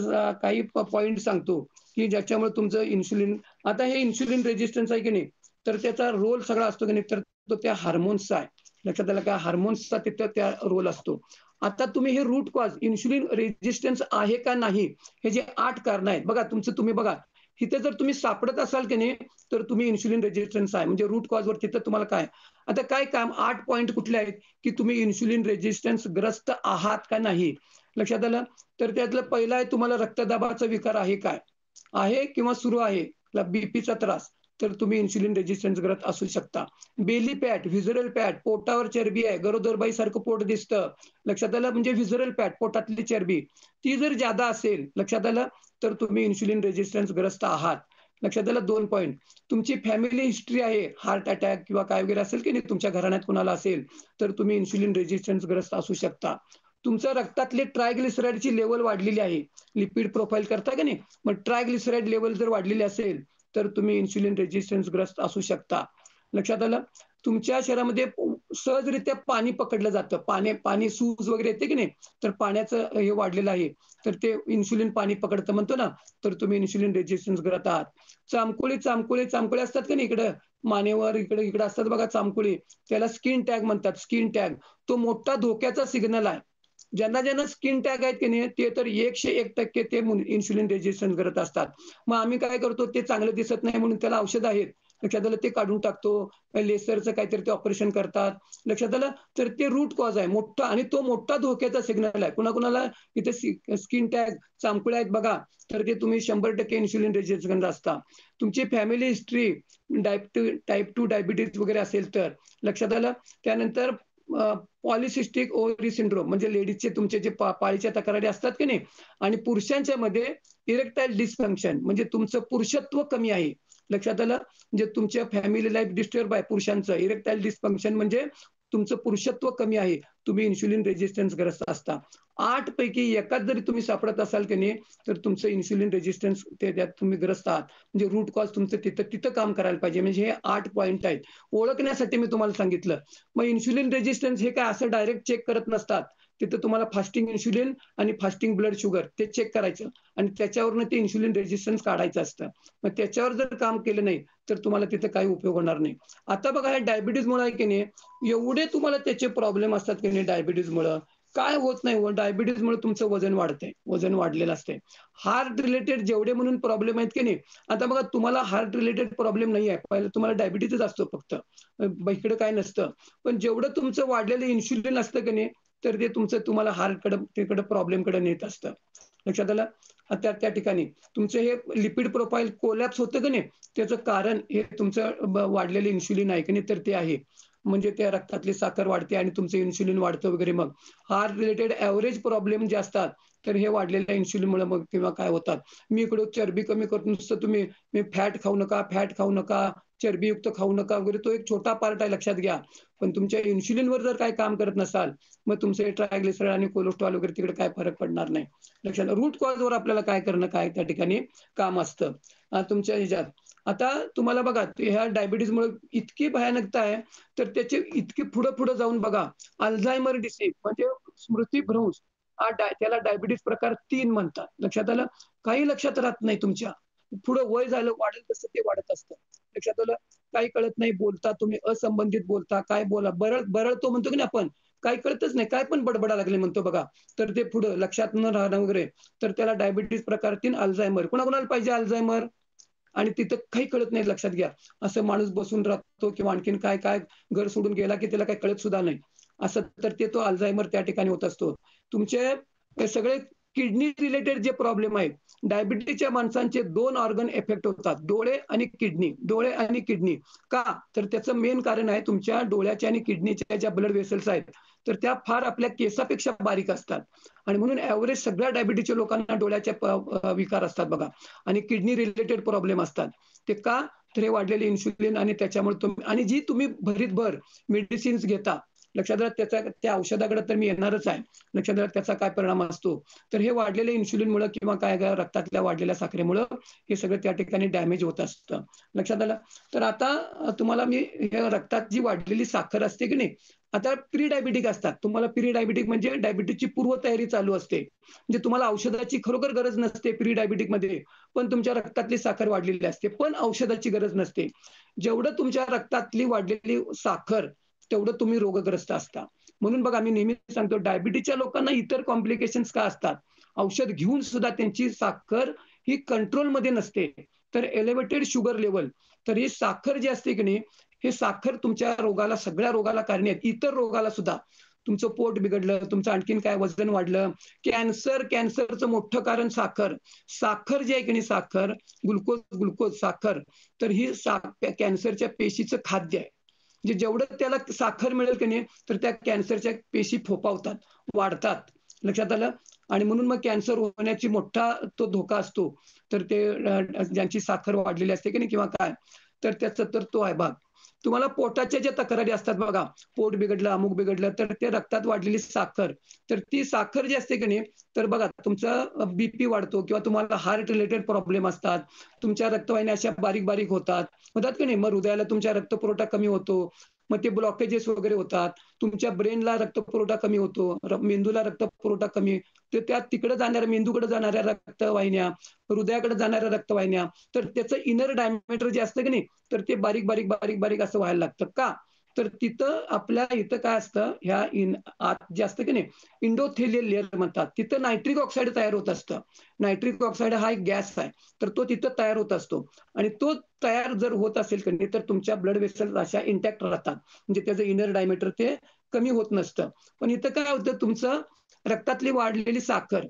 Speaker 3: काही पॉईंट सांगतो की ज्याच्यामुळे तुमचं इन्शुलिन, आता हे इन्शुलिन रेजिस्टन्स आहे की नाही, तर त्याचा रोल सगळा असतो की नाही, तर तो त्या हार्मोन्सचा आहे. लक्षात आलं का? हार्मोन्सचा तिथं त्या रोल असतो. आता तुम्ही हे रूट कॉज इन्शुलिन रेजिस्टन्स आहे का नाही, हे जे 8 कारणं आहेत बघा, तुमचं तुम्ही बघा, इथे जर तुम्ही सापडत असाल की नाही, तर तुम्ही इन्शुलिन रेजिस्टन्स आहे म्हणजे रूट कॉजवर तिथं तुम्हाला काय. आता काय काम 8 पॉइंट कुठले आहेत, की तुम्ही इन्शुलिन रेजिस्टन्स ग्रस्त आहात का नाही. लक्षात आलं? तर त्यातलं पहिलं आहे, तुम्हाला रक्तदाबाचा विकार आहे काय? आहे किंवा सुरू आहे, बीपीचा त्रास, तर तुम्ही इन्शुलिन रेजिस्टन्स ग्रस्त असू शकता. बेली फॅट, व्हिजरल फॅट, पोटावर चरबी आहे, गरोदरबाईसारखं पोट दिसतं. लक्षात आलं? म्हणजे व्हिजरल फॅट, पोटातली चरबी, ती जर जादा असेल, लक्षात आलं, तर तुम्ही इन्शुलिन रेजिस्टन्स ग्रस्त आहात. लक्षात आलं? 2 पॉइंट. तुमची फॅमिली हिस्ट्री आहे, हार्ट अटॅक किंवा काय वगैरे असेल की नाही, तुमच्या घराण्यात कुणाला असेल, तर तुम्ही इन्शुलिन रेजिस्टन्स ग्रस्त असू शकता. तुमच्या रक्तातले ट्रायग्लिसराईडची लेवल वाढलेली आहे, लिपिड प्रोफाईल करता का नाही, मग ट्रायग्लिसराईड लेवल जर वाढलेली असेल, तर तुम्ही इन्शुलिन रेजिस्टन्स ग्रस्त असू शकता. लक्षात आलं? तुमच्या शरीरामध्ये सहजरित्या पाणी पकडलं जातं, पाणी सूज वगैरे येते की नाही, तर पाण्याचं हे वाढलेलं आहे, तर ते इन्शुलिन पाणी पकडतं म्हणतो ना, तर तुम्ही इन्शुलिन रेजिस्टन्स ग्रस्त आहात. चामकुळे असतात का नाही इकडं मानेवर, इकडे इकडे असतात बघा चामकुळी, त्याला स्किन टॅग म्हणतात. स्किन टॅग तो मोठा धोक्याचा सिग्नल आहे. ज्यांना ज्यांना स्किन टॅग आहेत की नाही, ते तर 101% ते इन्शुलिन रेजिस्टन्स करत असतात. मग आम्ही काय करतो, ते चांगलं दिसत नाही म्हणून त्याला औषध आहेत, लक्षात आलं, ते काढून टाकतो. लेसरचं काहीतरी ते ऑपरेशन करतात. लक्षात आलं? तर ते रूट कॉज आहे मोठा, आणि तो मोठा धोक्याचा सिग्नल आहे. कुणाकुणाला इथे स्किन टॅग, चामकुळे आहेत बघा, तर ते तुम्ही 100% इन्शुलिन रेजिस्टन्स असता. तुमची फॅमिली हिस्ट्री, टाईप 2 डायबिटीज वगैरे असेल तर, लक्षात आलं. त्यानंतर पॉलिसिस्टिक ओव्हरी सिंड्रोम, म्हणजे लेडीजचे तुमचे जे पाळीच्या तक्रारी असतात की नाही, आणि पुरुषांच्या मध्ये इरेक्टाईल डिस्फंक्शन, म्हणजे तुमचं पुरुषत्व कमी आहे. लक्षात आलं? म्हणजे तुमच्या फॅमिली लाईफ डिस्टर्ब आहे पुरुषांचं. इरेक्टाईल डिस्फंक्शन म्हणजे तुमचं पुरुषत्व कमी आहे, तुम्ही इन्शुलिन रेजिस्टन्स ग्रस्त असता. 8 पैकी एकाच जरी तुम्ही सापडत असाल की नाही, तर तुमचं इन्शुलिन रेजिस्टन्स त्यात तुम्ही ग्रस्त आहात. म्हणजे रूट कॉज तुमचं तिथं काम करायला पाहिजे. म्हणजे हे 8 पॉइंट आहेत. ओळखण्यासाठी मी तुम्हाला सांगितलं. मग इन्शुलिन रेजिस्टन्स हे काय असं डायरेक्ट चेक करत नसतात. तिथं तुम्हाला फास्टिंग इन्शुलिन आणि फास्टिंग ब्लड शुगर ते चेक करायचं, आणि त्याच्यावरनं ते इन्शुलिन रेजिस्टन्स काढायचं असतं. मग त्याच्यावर जर काम केलं नाही, तर तुम्हाला तिथं काही उपयोग होणार नाही. आता बघा, ह्या डायबिटीजमुळे आहे की नाही, एवढे तुम्हाला त्याचे प्रॉब्लेम असतात की नाही डायबिटीजमुळं, काय होत नाही. डायबिटीजमुळे तुमचं वजन वाढतंय, वजन वाढलेलं असते. हार्ट रिलेटेड जेवढे म्हणून प्रॉब्लेम आहेत की नाही, आता बघा, तुम्हाला हार्ट रिलेटेड प्रॉब्लेम नाही आहे, पहिलं तुम्हाला डायबिटीजच असतो फक्त, इकडे काय नसतं. पण जेवढं तुमचं वाढलेलं इन्शुलिन असतं की नाही, तर ते तुम्हाला हार्टकडे, तिकडे प्रॉब्लेमकडे नेत असतं. लक्षात आलं? त्या ठिकाणी तुमचं हे लिपिड प्रोफाईल कोलॅप्स होतं की नाही, त्याचं कारण हे तुमचं वाढलेलं इन्शुलिन आहे की नाही, तर ते आहे. म्हणजे त्या रक्तातली साखर वाढते आणि तुमचं इन्शुलिन वाढतं वगैरे. मग हार्ट रिलेटेड ॲव्हरेज प्रॉब्लेम जे असतात, तर हे वाढलेल्या इन्शुलिनमुळे मग किंवा काय होतात. मी इकडं चरबी कमी करतो, नुसतं तुम्ही फॅट खाऊ नका, फॅट खाऊ नका, चरबीयुक्त खाऊ नका वगैरे, तो एक छोटा पार्ट आहे, लक्षात घ्या. पण तुमच्या इन्शुलिनवर जर काय काम करत नसाल, मग तुमचे ट्रायग्लिसराईड आणि कोलेस्ट्रॉल वगैरे तिकडे काय फरक पडणार नाही. लक्षात, रूट कॉजवर आपल्याला काय करणं, काय त्या ठिकाणी काम असतं तुमच्या ह्याच्यात. आता तुम्हाला बघा, ह्या डायबिटीजमुळे इतकी भयानकता आहे, तर त्याचे इतकी पुढं पुढं जाऊन बघा, अल्झायमर डिसीज म्हणजे स्मृतिभ्रंश, त्याला डायबिटीज प्रकार 3 म्हणतात. लक्षात आलं? काही लक्षात राहत नाही तुमच्या, पुढं वय झालं वाढेल तसं ते वाढत असतं. लक्षात आलं? काही कळत नाही, बोलता तुम्ही असंबंधित बोलता, काय बोला, बरळतो म्हणतो की नाही आपण, काही कळतच नाही, काय पण बडबडा लागले म्हणतो बघा, तर ते पुढं लक्षात न राहणं वगैरे, तर त्याला डायबिटीज प्रकार 3 अल्झायमर. कोणाकोणाला पाहिजे अल्झायमर? आणि तिथं काही कळत नाही, लक्षात घ्या. असं माणूस बसून राहतो किंवा आणखीन काय काय, घर सोडून गेला की त्याला काही कळत सुद्धा नाही, असं, तर ते तो अल्झायमर त्या ठिकाणी होत असतो. तुमचे हे सगळे किडनी रिलेटेड जे प्रॉब्लेम आहेत, डायबिटीजच्या माणसांचे 2 ऑर्गन इफेक्ट होतात, डोळे आणि किडनी. डोळे आणि किडनी का, तर त्याचं मेन कारण आहे, तुमच्या डोळ्याच्या आणि किडनीच्या ज्या ब्लड वेसल्स आहेत, तर त्या फार आपल्या केसापेक्षा बारीक असतात, आणि म्हणून ॲव्हरेज सगळ्या डायबिटीजच्या लोकांना डोळ्याचे विकार असतात बघा, आणि किडनी रिलेटेड प्रॉब्लेम असतात. ते का, तर हे वाढलेले इन्शुलिन, आणि त्याच्यामुळे आणि जी तुम्ही भरीतभर मेडिसिन्स घेता, लक्षात आलं. त्या औषधाकडे तर मी येणारच आहे. लक्षात आलं त्याचा काय परिणाम असतो. तर हे वाढलेल्या इन्शुलिनमुळे किंवा काय रक्तातल्या वाढलेल्या साखरेमुळे हे सगळं त्या ठिकाणी डॅमेज होत असतं. लक्षात आलं. तर आता तुम्हाला मी हे रक्तात जी वाढलेली साखर असते की नाही, आता प्री डायबिटिक असतात. तुम्हाला प्री डायबिटिक म्हणजे डायबिटीसची पूर्वतयारी चालू असते. म्हणजे तुम्हाला औषधाची खरोखर गरज नसते प्री डायबिटिकमध्ये, पण तुमच्या रक्तातली साखर वाढलेली असते, पण औषधाची गरज नसते. जेवढं तुमच्या रक्तातली वाढलेली साखर तेवढं तुम्ही रोगग्रस्त असता. म्हणून बघा मी नेहमी सांगतो डायबिटीसच्या लोकांना इतर कॉम्प्लिकेशन्स का असतात? औषध घेऊन सुद्धा त्यांची साखर ही कंट्रोलमध्ये नसते. तर एलिव्हेटेड शुगर लेवल, तर ही साखर जी असते की नाही, हे साखर तुमच्या रोगाला, सगळ्या रोगाला कारणी आहे. इतर रोगाला सुद्धा, तुमचं पोट बिघडलं, तुमचं आणखीन काय वजन वाढलं, कॅन्सरचं मोठं कारण साखर. साखर जी आहे की नाही, साखर, ग्लुकोज साखर, तर ही कॅन्सरच्या पेशीचं खाद्य आहे. म्हणजे जेवढं त्याला साखर मिळेल की नाही, तर त्या कॅन्सरच्या पेशी फोपावतात, वाढतात. लक्षात आलं. आणि म्हणून मग कॅन्सर होण्याची मोठा तो धोका असतो. तर ते ज्यांची साखर वाढलेली असते की नाही किंवा काय, तर त्याचा तर तो आहे भाग. तुम्हाला पोटाच्या ज्या तक्रारी असतात बघा, पोट बिघडलं, अमुक बिघडलं, तर ते रक्तात वाढलेली साखर, तर ती साखर जी असते की नाही, तर बघा तुमचा बीपी वाढतो किंवा तुम्हाला हार्ट रिलेटेड प्रॉब्लेम असतात, तुमच्या रक्तवाहिन्या अशा बारीक बारीक होतात की नाही, मग हृदयाला तुमच्या रक्तपुरवठा कमी होतो, मग ते ब्लॉकेजेस वगैरे होतात, तुमच्या ब्रेनला रक्तपुरवठा कमी होतो, मेंदूला रक्तपुरवठा कमी, तर त्या तिकडे जाणाऱ्या, मेंदूकडे जाणाऱ्या रक्तवाहिन्या, हृदयाकडे जाणाऱ्या रक्तवाहिन्या, तर त्याचं इनर डायमीटर जे असतं की नाही, तर ते बारीक बारीक बारीक बारीक असं व्हायला लागतं. का? तर तिथं आपल्या इथं काय असतं, आत जे असतं की नाही, इंडोथेलियल लेअर म्हणतात, तिथं नायट्रिक ऑक्साईड तयार होत असतं. नायट्रिक ऑक्साईड हा एक गॅस आहे, तर तो तिथं तयार होत असतो. आणि तो तयार जर होत असेल की नाही, तर तुमच्या ब्लड वेसल्स अशा इंटॅक्ट राहतात. म्हणजे त्याचं इनर डायमीटर ते कमी होत नसतं. पण इथं काय होतं, तुमचं रक्तातली वाढलेली साखर,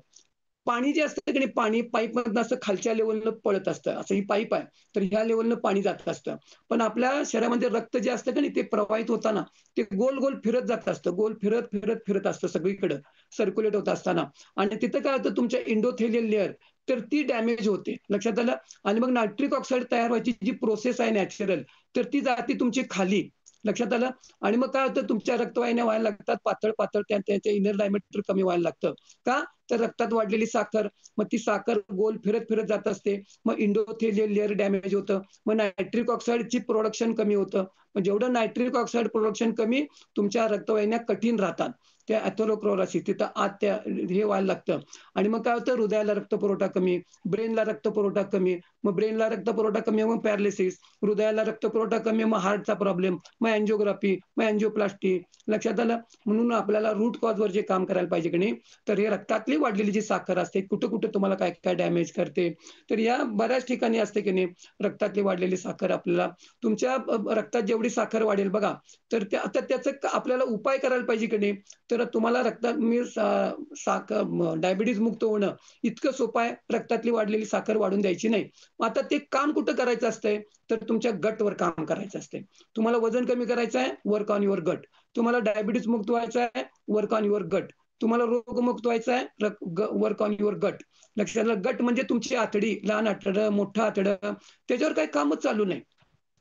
Speaker 3: पाणी जे असतं की नाही, पाणी पाईपमधनं असं खालच्या लेवलनं पळत असतं. असं ही पाईप आहे, तर ह्या लेवलनं पाणी जात असतं. पण आपल्या शरीरामध्ये रक्त जे असतं की नाही, ते प्रवाहित होताना ते गोल गोल फिरत जात असतं, गोल फिरत फिरत फिरत असतं सगळीकडे सर्क्युलेट होत असताना. आणि तिथं काय होतं, तुमच्या इंडोथेलियल लेअर, तर ती डॅमेज होते. लक्षात आलं. आणि मग नायट्रिक ऑक्साईड तयार व्हायची जी प्रोसेस आहे नॅचरल, तर ती जाते तुमची खाली. लक्षात आलं. आणि मग काय होतं, तुमच्या रक्तवाहिन्या व्हायला लागतात पातळ पातळ, त्यांच्या इनर डायमीटर कमी व्हायला लागतं. का? तर रक्तात वाढलेली साखर, मग ती साखर गोल फिरत फिरत जात असते, मग इंडोथेलियल लेअर डॅमेज होतं, मग नायट्रिक ऑक्साईडची प्रोडक्शन कमी होतं. मग जेवढं नायट्रिक ऑक्साईड प्रोडक्शन कमी, तुमच्या रक्तवाहिन्या कठीण राहतात, त्या अथेरोस्क्लेरोसिस तिथं आत त्या हे व्हायला लागतं. आणि मग काय होतं, हृदयाला रक्तपुरवठा कमी, ब्रेनला रक्तपुरवठा कमी, मग ब्रेनला रक्तपुरवठा कमी, मग पॅरालिसिस, हृदयाला रक्तपुरवठा कमी, मग हार्टचा प्रॉब्लेम, मग अँजिओग्राफी, मग अँजिओप्लास्टी. लक्षात आलं. म्हणून आपल्याला रूट कॉजवर जे काम करायला पाहिजे की नाही, तर हे रक्तातली वाढलेली जी साखर असते, कुठं कुठं तुम्हाला काय काय डॅमेज करते, तर या बऱ्याच ठिकाणी असते की नाही, रक्तातली वाढलेली साखर आपल्याला, तुमच्या रक्तात जेवढी साखर वाढेल बघा, तर आता त्याचं आपल्याला उपाय करायला पाहिजे की नाही. तर तुम्हाला रक्तात मी साखर डायबिटीज मुक्त होणं इतकं सोपं आहे, रक्तातली वाढलेली साखर वाढून द्यायची नाही. आता ते काम कुठं करायचं असतंय, तर तुमच्या गटवर काम करायचं असतंय. तुम्हाला वजन कमी करायचं आहे, वर्क ऑन युअर गट. तुम्हाला डायबिटीज मुक्त व्हायचं आहे, वर्क ऑन युअर गट. तुम्हाला रोगमुक्त व्हायचं आहे, वर्क ऑन युअर गट. लक्षात आलं. गट म्हणजे तुमची आतडी, लहान आतडं, मोठं आतडं, त्याच्यावर काही कामच चालू नाही.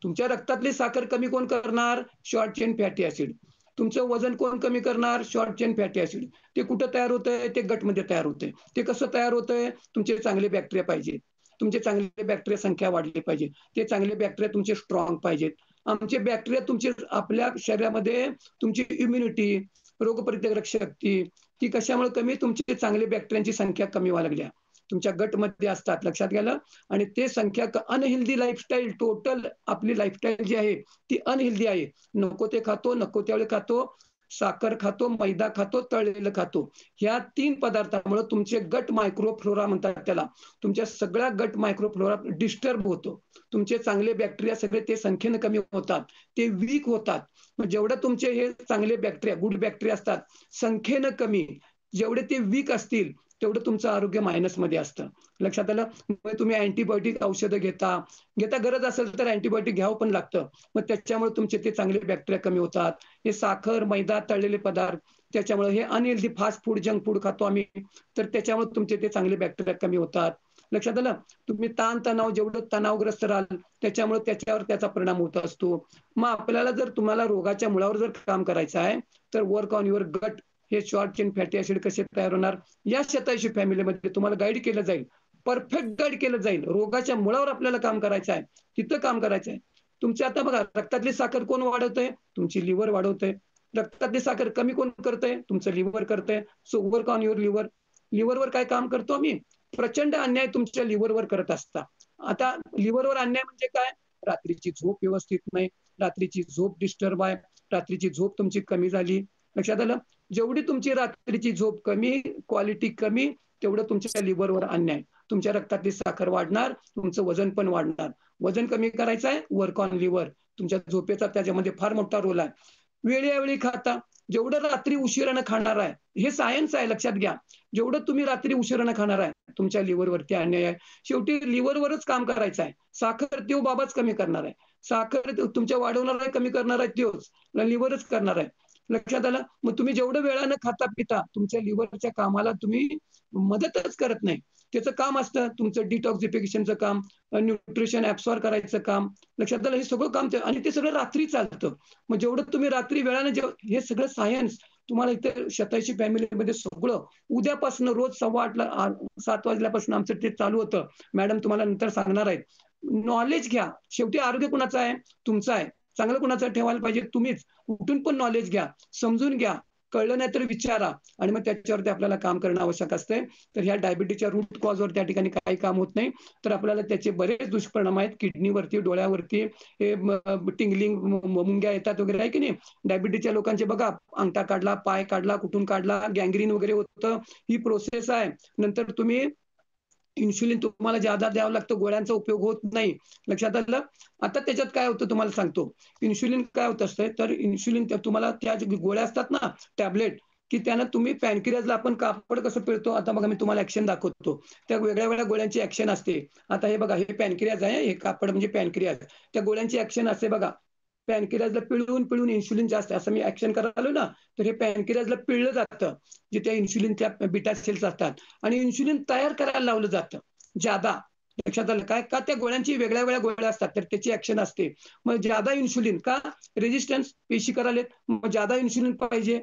Speaker 3: तुमच्या रक्तातली साखर कमी कोण करणार? Short chain fatty acid. तुमचं वजन कोण कमी करणार? Short chain fatty acid. ते कुठं तयार होतंय? ते गटमध्ये तयार होतंय. ते कसं तयार होतंय? तुमचे चांगले बॅक्टेरिया पाहिजे, तुमचे चांगले बॅक्टेरिया संख्या वाढली पाहिजे, ते चांगले बॅक्टेरिया तुमचे स्ट्रॉंग पाहिजेत. आमचे बॅक्टेरिया तुमचे आपल्या शरीरामध्ये, तुमची इम्युनिटी, रोगप्रतिकारक शक्ती, ती कशामुळे कमी? तुमची चांगले बॅक्टेरियांची संख्या कमी व्हायला लागल्या, तुमच्या गटमध्ये असतात. लक्षात गेलं. आणि ते संख्या अनहेल्दी लाईफस्टाईल, टोटल आपली लाईफस्टाईल जी आहे ती अनहेल्दी आहे. नको ते खातो, नको त्यावेळी खातो, साखर खातो, मैदा खातो, तळलेलं खातो. ह्या 3 पदार्थामुळे तुमचे गट मायक्रोफ्लोरा म्हणतात त्याला, तुमच्या सगळ्या गट मायक्रोफ्लोरा डिस्टर्ब होतो. तुमचे चांगले बॅक्टेरिया सगळे ते संख्येनं कमी होतात, ते वीक होतात. मग जेवढं तुमचे हे चांगले बॅक्टेरिया, गुड बॅक्टेरिया असतात, संख्येनं कमी, जेवढे ते वीक असतील, तेवढं तुमचं आरोग्य मायनसमध्ये असतं. लक्षात आलं. मग तुम्ही अँटीबायोटिक औषधं घेता गरज असेल तर अँटीबायोटिक घ्यावं पण लागतं. मग त्याच्यामुळे तुमचे ते चांगले बॅक्टेरिया कमी होतात. हे साखर, मैदा, तळलेले पदार्थ, त्याच्यामुळे हे unhealthy fast food, junk food खातो आम्ही, तर त्याच्यामुळे तुमचे ते चांगले बॅक्टेरिया कमी होतात. लक्षात आलं. तुम्ही ताण-तणाव जेवढं तणावग्रस्त राहाल त्याच्यामुळे त्याच्यावर त्याचा परिणाम होत असतो. मग आपल्याला जर तुम्हाला रोगाच्या मुळावर जर काम करायचं आहे तर वर्क ऑन युअर गट, हे शॉर्ट चेन फॅटी ऍसिड कसे तयार होणार या शतायुषी फॅमिलीमध्ये तुम्हाला गाईड केलं जाईल, परफेक्ट गाईड केलं जाईल. रोगाच्या मुळावर आपल्याला काम करायचं आहे, तिथं काम करायचं आहे. तुमची आता बघा रक्तातली साखर कोण वाढवतंय? तुमची लिव्हर वाढवतंय. रक्तातली साखर कमी कोण करतंय? तुमचं लिव्हर करतंय. So work on your liver. लिव्हरवर काय काम करतो आम्ही? प्रचंड अन्याय तुमच्या लिव्हरवर करत असता. आता लिव्हरवर अन्याय म्हणजे काय? रात्रीची झोप व्यवस्थित नाही, रात्रीची झोप डिस्टर्ब आहे, रात्रीची झोप तुमची कमी झाली. लक्षात आलं. जेवढी तुमची रात्रीची झोप कमी, क्वालिटी कमी, तेवढं तुमच्या लिव्हरवर अन्याय. तुमच्या रक्तातली साखर वाढणार, तुमचं वजन पण वाढणार. वजन कमी करायचं आहे, वर्क ऑन लिव्हर. तुमच्या झोपेचा त्याच्यामध्ये फार मोठा रोल आहे. वेळोवेळी खाता. जेवढं रात्री उशिरानं खाणार आहे, हे सायन्स आहे लक्षात घ्या. जेवढं तुम्ही रात्री उशिरानं खाणार आहे, तुमच्या लिव्हरवरती अन्याय आहे. शेवटी लिव्हरवरच काम करायचं आहे. साखर त्यो बाबाच कमी करणार आहे. साखर तुमच्या वाढवणार आहे, कमी करणार आहे त्योच. लिव्हरच करणार आहे. लक्षात आलं. मग तुम्ही जेवढं वेळानं खाता पिता तुमच्या लिव्हरच्या कामाला तुम्ही मदतच करत नाही. त्याचं काम असतं तुमचं डिटॉक्सिफिकेशनचं काम, न्यूट्रिशन ऍब्सॉर्ब करायचं काम. लक्षात आलं. हे सगळं काम आणि ते सगळं रात्री चालतं. मग जेवढं तुम्ही रात्री वेळानं हे सगळं सायन्स तुम्हाला इथे शतायुषी फॅमिलीमध्ये सगळं उद्यापासून रोज 7:15 7 वाजल्यापासून आमचं ते चालू होतं. मॅडम तुम्हाला नंतर सांगणार आहेत. नॉलेज घ्या. शेवटी आरोग्य कुणाचं आहे? तुमचं आहे. चांगलं कुणाचं ठेवायला पाहिजे? तुम्हीच. कुठून पण नॉलेज घ्या, समजून घ्या. कळलं नाही तर विचारा आणि मग त्याच्यावरती आपल्याला काम करणं आवश्यक असते. तर ह्या डायबिटीजच्या रूट कॉजवर त्या ठिकाणी काही काम होत नाही. तर आपल्याला त्याचे बरेच दुष्परिणाम आहेत. किडनीवरती, डोळ्यावरती, हे टिंगलिंग, मुंग्या येतात वगैरे आहे की नाही. डायबिटीजच्या लोकांचे बघा अंगठा काढला, पाय काढला, कुठून काढला, गँग्रीन वगैरे होतं. ही प्रोसेस आहे. नंतर तुम्ही इन्शुलिन तुम्हाला ज्यादा द्यावं लागतं, गोळ्यांचा उपयोग होत नाही. लक्षात आलं. आता त्याच्यात काय होतं तुम्हाला सांगतो. इन्शुलिन काय होत असतंय, तर इन्शुलिन तुम्हाला त्या गोळ्या असतात ना टॅबलेट, की त्यानं तुम्ही पॅनक्रियाजला आपण कापड कसं पिळतो, आता बघा मी तुम्हाला ऍक्शन दाखवतो. त्या वेगळ्या वेगळ्या गोळ्यांची ऍक्शन असते. आता हे बघा हे पॅनक्रियाज आहे, हे कापड म्हणजे पॅनक्रियाज. त्या गोळ्यांची ऍक्शन असते बघा. पॅनक्रियाजला पिळून पिळून इन्शुलिन जास्त असं मी ऍक्शन करायलो ना, तर हे पॅनक्रियाजला पिळलं जातं. जिथे इन्शुलिन त्या बीटा सेल्स असतात आणि इन्शुलिन तयार करायला लावलं जातं ज्यादा. लक्षात आलं काय? का त्या गोळ्यांची वेगळ्या वेगळ्या गोळ्या असतात तर त्याची ऍक्शन असते. मग ज्यादा इन्शुलिन का? रेजिस्टन्स पेशी करायलेत, मग ज्यादा इन्शुलिन पाहिजे.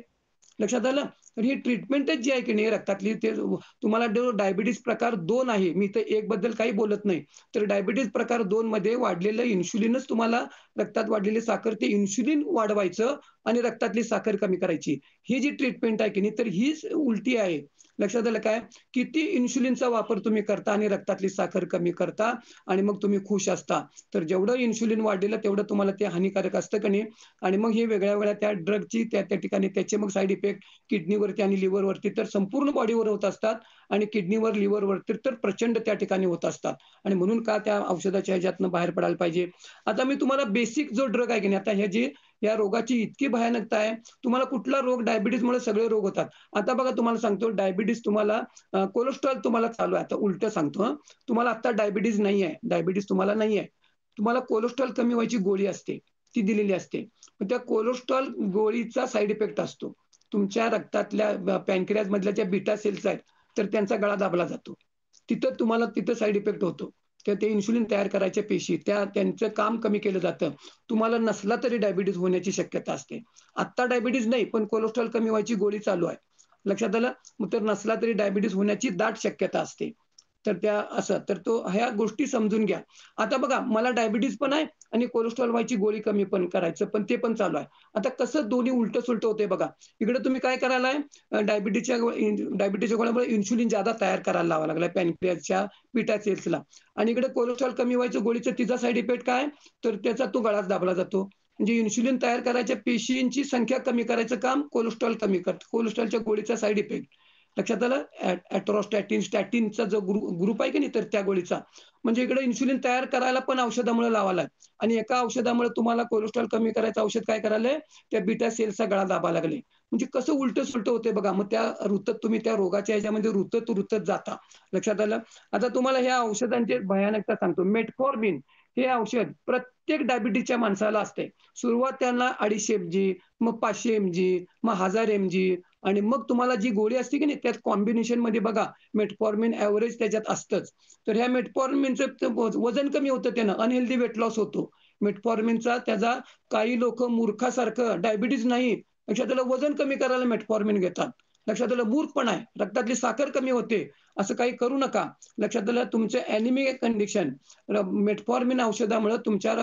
Speaker 3: लक्षात आलं. तर ही ट्रीटमेंटच जी आहे की नाही रक्तातली, ते तुम्हाला डायबिटीज प्रकार 2 आहे. मी तर 1 बद्दल काही बोलत नाही. तर डायबिटीज प्रकार 2 मध्ये वाढलेलं इन्शुलिनच तुम्हाला, रक्तात वाढलेली साखर ते इन्शुलिन वाढवायचं आणि रक्तातली साखर कमी करायची. ही जी ट्रीटमेंट आहे की नाही, तर हीच उलटी आहे. लक्षात आलं काय? किती इन्शुलिनचा वापर तुम्ही करता आणि रक्तातली साखर कमी करता आणि मग तुम्ही खुश असता. तर जेवढं इन्शुलिन वाढलेलं तेवढं तुम्हाला ते हानिकारक असतं की नाही. आणि मग हे वेगळ्या वेगळ्या त्या ड्रगची त्या त्या ठिकाणी त्याचे मग साईड इफेक्ट किडनीवरती आणि लिव्हरवरती तर संपूर्ण बॉडीवर होत असतात आणि किडनीवर, लिव्हरवरती तर प्रचंड त्या ठिकाणी होत असतात. आणि म्हणून का त्या औषधाच्या ह्याच्यातनं बाहेर पडायला पाहिजे. आता मी तुम्हाला बेसिक जो ड्रग आहे की नाही, आता हे जी या रोगाची इतकी भयानकता आहे. तुम्हाला कुठला रोग, डायबिटीजमुळे सगळे रोग होतात. आता बघा तुम्हाला सांगतो डायबिटीज तुम्हाला, कोलेस्ट्रॉल तुम्हाला चालू आहे. आता उलटं सांगतो हं. तुम्हाला आता डायबिटीज नाही आहे, डायबिटीज तुम्हाला नाही आहे. तुम्हाला कोलेस्ट्रॉल कमी व्हायची गोळी असते, ती दिलेली असते. मग त्या कोलेस्ट्रॉल गोळीचा साईड इफेक्ट असतो. तुमच्या रक्तातल्या पॅनक्रियाज मधल्या ज्या बीटा सेल्स आहेत, तर त्यांचा गळा दाबला जातो. तिथं तुम्हाला तिथं साईड इफेक्ट होतो. तर ते इन्शुलिन तयार करायच्या पेशी त्यांचं काम कमी केलं जातं. तुम्हाला नसला तरी डायबिटीज होण्याची शक्यता असते. आत्ता डायबिटीज नाही, पण कोलेस्ट्रॉल कमी व्हायची गोळी चालू आहे. लक्षात आलं. मग तर नसला तरी डायबिटीज होण्याची दाट शक्यता असते. तर त्या असं तर तो ह्या गोष्टी समजून घ्या. आता बघा मला डायबिटीज पण आहे आणि कोलेस्ट्रॉल व्हायची गोळी कमी पण करायचं, पण ते पण चालू आहे. आता कसं दोन्ही उलटं सुलटं होते बघा. इकडे तुम्ही काय करायलाय, डायबिटीजच्या गोळ्यामुळे इन्शुलिन ज्यादा तयार करायला लावायला लागलाय पॅनक्रियाजच्या बीटा सेल्सला. आणि इकडे कोलेस्ट्रॉल कमी व्हायचं गोळीचं तिचा साईड इफेक्ट काय, तर त्याचा तो गळाच दाबला जातो. म्हणजे इन्शुलिन तयार करायच्या पेशींची संख्या कमी करायचं काम कोलेस्ट्रॉल कमी करतं. कोलेस्ट्रॉलच्या गोळीचा साईड इफेक्ट. लक्षात आलं. ॲट्रोस्टॅटिन, स्टॅटिनचा जो ग्रुप आहे की नाही, तर त्या गोळीचा. म्हणजे इकडे इन्शुलिन तयार करायला पण औषधामुळे लावायला आणि एका औषधामुळे तुम्हाला कोलेस्ट्रॉल कमी करायचं औषध काय करायलंय, त्या बीटा सेल्सचा गळा दाबायला लागले. म्हणजे कसं उलटं सुलटं होते बघा. मग त्या रुतत तुम्ही त्या रोगाच्या ह्याच्यामध्ये रुतत जाता. लक्षात आलं. आता तुम्हाला ह्या औषधांची भयानकता सांगतो. मेटफॉर्मिन हे औषध प्रत्येक डायबिटीजच्या माणसाला असते. सुरुवात त्यांना 250 mg, मग 500 mg, मग 1000 mg आणि मग तुम्हाला जी गोळी असते की नाही त्यात कॉम्बिनेशन मध्ये बघा मेटफॉर्मिन ऍव्हरेज त्याच्यात असतंच. तर ह्या मेटफॉर्मिनचं वजन कमी होतं, त्यानं अनहेल्दी वेट लॉस होतो मेटफॉर्मिनचा. त्याचा काही लोक मूर्खासारखं डायबिटीज नाही, लक्षात आलं, वजन कमी करायला मेटफॉर्मिन घेतात. लक्षात आलं, मूर्खपणा आहे, रक्तातली साखर कमी होते, असं काही करू नका. लक्षात आलं, तुमचे ॲनिमिक कंडिशन मेटफॉर्मिन औषधामुळे तुमच्या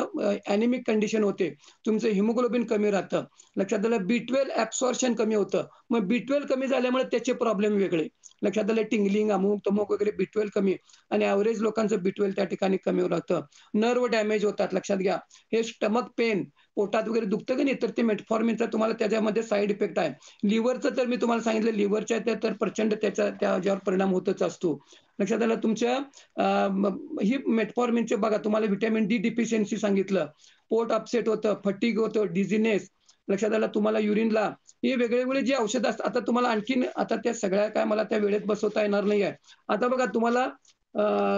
Speaker 3: ॲनिमिक कंडिशन होते, तुमचं हिमोग्लोबिन कमी राहतं. लक्षात आलं, B12 ऍब्सॉर्प्शन कमी होतं. मग B12 कमी झाल्यामुळे त्याचे प्रॉब्लेम वेगळे. लक्षात आलं, टिंगलिंग अमुक तमुक वगैरे B12 कमी, आणि ॲव्हरेज लोकांचं B12 त्या ठिकाणी कमी राहतं. नर्व डॅमेज होतात, लक्षात घ्या. हे स्टमक पेन, पोटात वगैरे दुखतं की नाही, तर ते मेटफॉर्मिनचा तुम्हाला त्याच्यामध्ये साईड इफेक्ट आहे. लिव्हरचं तर मी तुम्हाला सांगितलं, लिव्हरच्या त्या तर प्रचंड त्याच्यावर परिणाम होतच असतो. लक्षात आलं, तुमच्या ही मेटफॉर्मिनचे बघा, तुम्हाला व्हिटॅमिन डी डिफिशियन्सी सांगितलं, पोट अपसेट होतं, फटीग होतं, डिझिनेस. लक्षात आलं, तुम्हाला युरिनला हे वेगवेगळे जे औषधं असतात. आता तुम्हाला आणखीन आता त्या सगळ्या काय मला त्या वेळेत बसवता येणार नाही आहे. आता बघा, तुम्हाला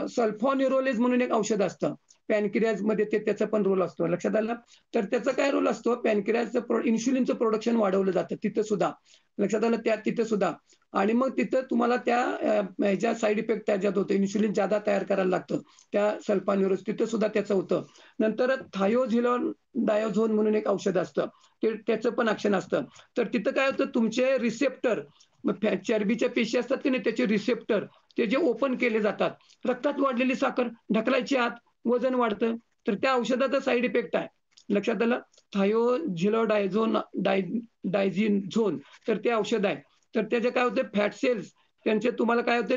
Speaker 3: सल्फॉन्युरोलेज म्हणून एक औषध असतं पॅनक्रियाज मध्ये, त्याचा पण रोल असतो. लक्षात आलं, तर त्याचा काय रोल असतो, पॅनक्रियाजचं इन्शुलिनचं प्रोडक्शन वाढवलं जातं तिथं सुद्धा. लक्षात आलं, त्या तिथं सुद्धा. आणि मग तिथं तुम्हाला त्या ह्याच्या साईड इफेक्ट त्याच्यात होतं, इन्शुलिन जादा तयार करायला लागतं त्या सल्फॉन्युरोज, तिथं सुद्धा त्याचं होतं. नंतर थायोझिलॉन डायोझोन म्हणून एक औषध असतं, त्याचं पण ऍक्शन असतं. तर तिथं काय होतं, तुमचे रिसेप्टर, चरबीच्या पेशी असतात की नाही, त्याचे रिसेप्टर ते जे ओपन केले जातात, रक्तात वाढलेली साखर ढकलायची आत, वजन वाढतं. तर त्या औषधाचा साईड इफेक्ट आहे. लक्षात आलं, थायोझिलोडायझोन डायझिनझोन, तर ते औषध आहे. तर त्याचे काय होते, फॅट सेल्स त्यांचे तुम्हाला काय होते,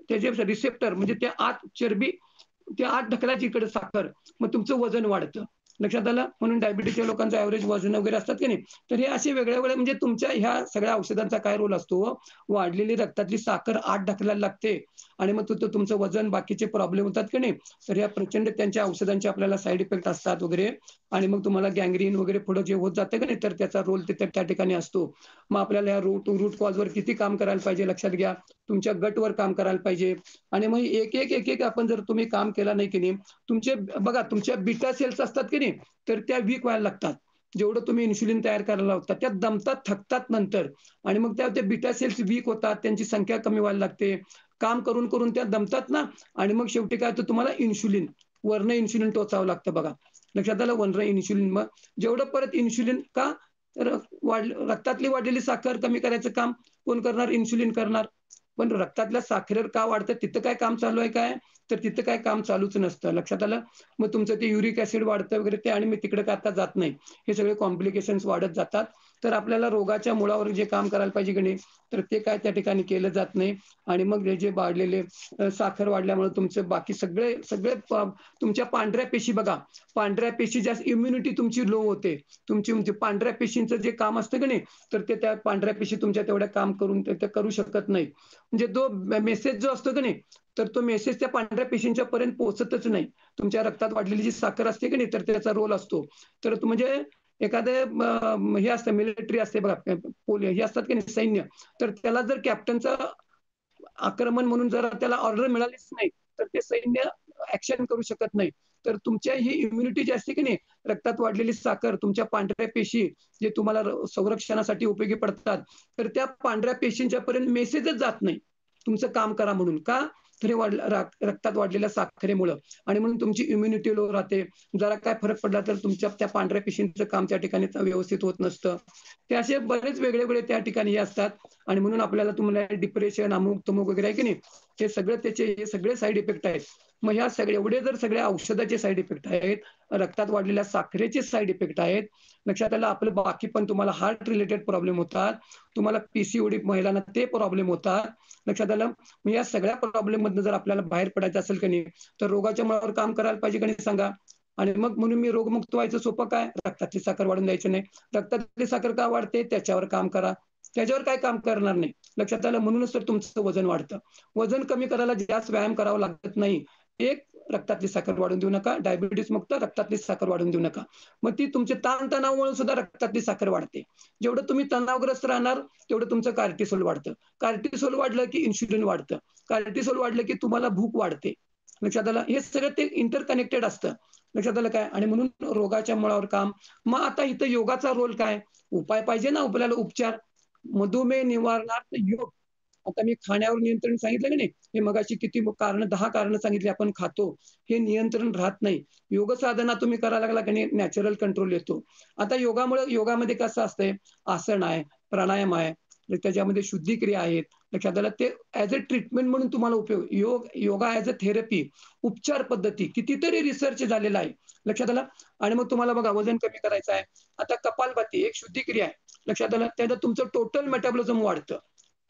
Speaker 3: त्याचे रिसेप्टर म्हणजे त्या आत चरबी, त्या आत ढकलायची इकडे साखर, मग तुमचं वजन वाढतं. लक्षात आलं, म्हणून डायबिटीसच्या लोकांचं ऍव्हरेज वजन वगैरे असतात की नाही. तर हे असे वेगळे वेगळे म्हणजे तुमच्या ह्या सगळ्या औषधांचा काय रोल असतो, वाढलेली रक्तातली साखर आत ढकलायला लागते, आणि मग तुमचं वजन, बाकीचे प्रॉब्लेम होतात की नाही. तर या प्रचंड त्यांच्या औषधांचे आपल्याला साईड इफेक्ट असतात वगैरे, आणि मग तुम्हाला गँग्रीन वगैरे पुढे जे होत जातं की नाही, तर त्याचा रोल त्या ठिकाणी असतो. मग आपल्याला या रूट कॉजवर किती काम करायला पाहिजे, लक्षात घ्या, तुमच्या गटवर काम करायला पाहिजे. आणि मग एक एक एक एक आपण जर तुम्ही काम केला नाही की नाही, तुमचे बघा, तुमच्या बीटा सेल्स असतात की नाही, तर त्या वीक व्हायला लागतात. जेवढं तुम्ही इन्शुलिन तयार करायला लावतात, त्या दमतात, थकतात नंतर, आणि मग त्या बीटा सेल्स वीक होतात, त्यांची संख्या कमी व्हायला लागते, काम करून करून त्या दमतात ना. आणि मग शेवटी काय होतं, तुम्हाला इन्शुलिन, वर्ण इन्शुलिन टोचावं लागतं बघा. लक्षात आलं, वर्ण इन्शुलिन. मग जेवढं परत इन्शुलिन का, तर रक्तातली वाढलेली साखर कमी करायचं काम कोण करणार, इन्शुलिन करणार. पण रक्तातल्या साखरेवर का वाढतं, तिथं काय काम चालू आहे काय, तर तिथं काय काम चालूच नसतं. लक्षात आलं, मग तुमचं ते युरिक ऍसिड वाढतं वगैरे ते, आणि मी तिकडे काय आता जात नाही, हे सगळे कॉम्प्लिकेशन्स वाढत जातात. तर आपल्याला रोगाच्या मुळावर जे काम करायला पाहिजे की नाही, तर ते काय त्या ठिकाणी केलं जात नाही. आणि मग हे जे वाढलेले साखर वाढल्यामुळे तुमचे बाकी सगळे सगळे तुमच्या पांढऱ्या पेशी बघा, पांढऱ्या पेशी जास्त, इम्युनिटी तुमची लो होते. तुमची पांढऱ्या पेशींचं जे काम असतं की नाही, तर ते त्या पांढऱ्या पेशी तुमच्या तेवढ्या काम करून ते करू शकत नाही. म्हणजे तो मेसेज जो असतो की नाही, तर तो मेसेज त्या पांढऱ्या पेशींच्या पर्यंत पोहोचतच नाही. तुमच्या रक्तात वाढलेली जी साखर असते की नाही, तर त्याचा रोल असतो. तर म्हणजे एखादे हे असतं, मिलिटरी असते बघा, हे असतात की नाही, सैन्य, तर त्याला जर कॅप्टनचं आक्रमण म्हणून जर त्याला ऑर्डर मिळालीच नाही, तर ते सैन्य ऍक्शन करू शकत नाही. तर तुमच्या ही इम्युनिटी जी असते की नाही, रक्तात वाढलेली साखर, तुमच्या पांढऱ्या पेशी जे तुम्हाला संरक्षणासाठी उपयोगी पडतात, तर त्या पांढऱ्या पेशींच्या पर्यंत मेसेजच जात नाही तुमचं काम करा म्हणून. का, तर रक्तात वाढलेल्या साखरेमुळं. आणि म्हणून तुमची इम्युनिटी लो राहते. जरा काय फरक पडला तर तुमच्या त्या पांढऱ्या पेशींचं काम त्या ठिकाणी व्यवस्थित होत नसतं. ते असे बरेच वेगळे वेगळे त्या ठिकाणी हे असतात. आणि म्हणून आपल्याला तुम्हाला डिप्रेशन, अमुक तमुक वगैरे आहे की नाही, हे सगळं हे सगळे साईड इफेक्ट आहेत. मग ह्या सगळे एवढे जर सगळ्या औषधाचे साईड इफेक्ट आहेत, रक्तात वाढलेल्या साखरेचे साईड इफेक्ट आहेत, लक्षात आलं, आपलं बाकी पण तुम्हाला हार्ट रिलेटेड प्रॉब्लेम होतात, तुम्हाला पीसीओडी महिलांना ते प्रॉब्लेम होतात. लक्षात आलं, मग या सगळ्या प्रॉब्लेम मधनं जर आपल्याला बाहेर पडायचं असेल की नाही, तर रोगाच्या मुळावर काम करायला पाहिजे की नाही सांगा. आणि मग म्हणून मी रोगमुक्त व्हायचं सोपं काय, रक्तातली साखर वाढून द्यायची नाही. रक्तातली साखर का वाढते, त्याच्यावर काम करा. त्याच्यावर काय काम करणार नाही. लक्षात आलं, म्हणूनच तर तुमचं वजन वाढतं. वजन कमी करायला जास्त व्यायाम करावा लागत नाही. एक, रक्तातली साखर वाढून देऊ नका, डायबिटीस मुक्त रक्तातली साखर वाढून देऊ नका. मग ती तुमचे ताणतणावामुळे सुद्धा रक्तातली साखर वाढते. जेवढं तुम्ही तणावग्रस्त राहणार, तेवढं तुमचं कार्टिसोल वाढतं. कार्टिसोल वाढलं की इन्शुलिन वाढतं. कार्टिसोल वाढलं की तुम्हाला भूक वाढते. लक्षात आलं, हे सगळं ते इंटरकनेक्टेड असतं. लक्षात आलं काय, आणि म्हणून रोगाच्या मुळावर काम. मग आता इथं योगाचा रोल काय, उपाय पाहिजे ना आपल्याला, उपचार. मधुमेह निवारणार्थ योग. आता मी खाण्यावर नियंत्रण सांगितलं की नाही, हे मगाशी किती कारण 10 कारणं सांगितली आपण खातो, हे नियंत्रण राहत नाही. योग साधना तुम्ही करायला लागला की नाही नॅचरल कंट्रोल येतो. आता योगामध्ये कसं असतंय, आसन आहे, प्राणायाम आहे, त्याच्यामध्ये शुद्धिक्रिया आहेत. लक्षात आलं ते ॲज अ ट्रीटमेंट म्हणून तुम्हाला उपयोग. योगा ॲज अ थेरपी, उपचार पद्धती कितीतरी रिसर्च झालेला आहे. लक्षात आलं. आणि मग तुम्हाला बघा वजन कमी करायचं आहे. आता कपालभाती एक शुद्धिक्रिया आहे. लक्षात आलं. त्यानं तुमचं टोटल मेटाबॉलिझम वाढतं.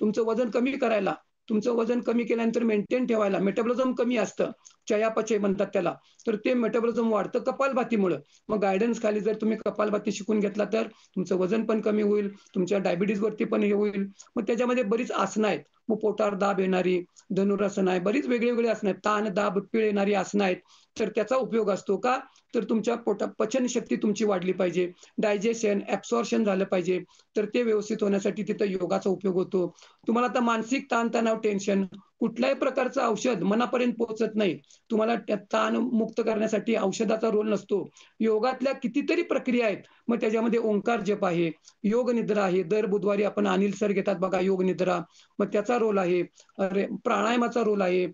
Speaker 3: तुमचं वजन कमी करायला, तुमचं वजन कमी केल्यानंतर मेंटेन ठेवायला मेटाबॉलिझम कमी असतं. चयापचय म्हणतात त्याला. तर ते मेटाबॉलिझम वाढतं कपालभातीमुळं. मग गाईडन्स खाली जर तुम्ही कपालभाती शिकून घेतला तर तुमचं वजन पण कमी होईल, तुमच्या डायबिटीजवरती पण हे होईल. मग त्याच्यामध्ये बरीच आसनं आहेत. मग पोटावर दाब येणारी, धनुरासन आहे, बरीच वेगळी आसनं आहेत. ताण, दाब, पीळ येणारी आसनं आहेत. तर त्याचा उपयोग असतो का? तर तुमच्या पचनशक्ती तुमची वाढली पाहिजे, डायजेशन, ॲब्सॉर्प्शन झालं पाहिजे. तर ते व्यवस्थित होण्यासाठी तिथं योगाचा उपयोग होतो. तुम्हाला आता मानसिक ताणतणाव, टेन्शन कुठल्याही प्रकारचं औषध मनापर्यंत पोहोचत नाही. तुम्हाला ताण मुक्त करण्यासाठी औषधाचा रोल नसतो. योगातल्या कितीतरी प्रक्रिया आहेत. मग त्याच्यामध्ये ओंकार जप आहे, योग निद्रा आहे. दर बुधवारी आपण अनिल सर घेतात बघा योग निद्रा. मग त्याचा रोल आहे. प्राणायामाचा रोल आहे.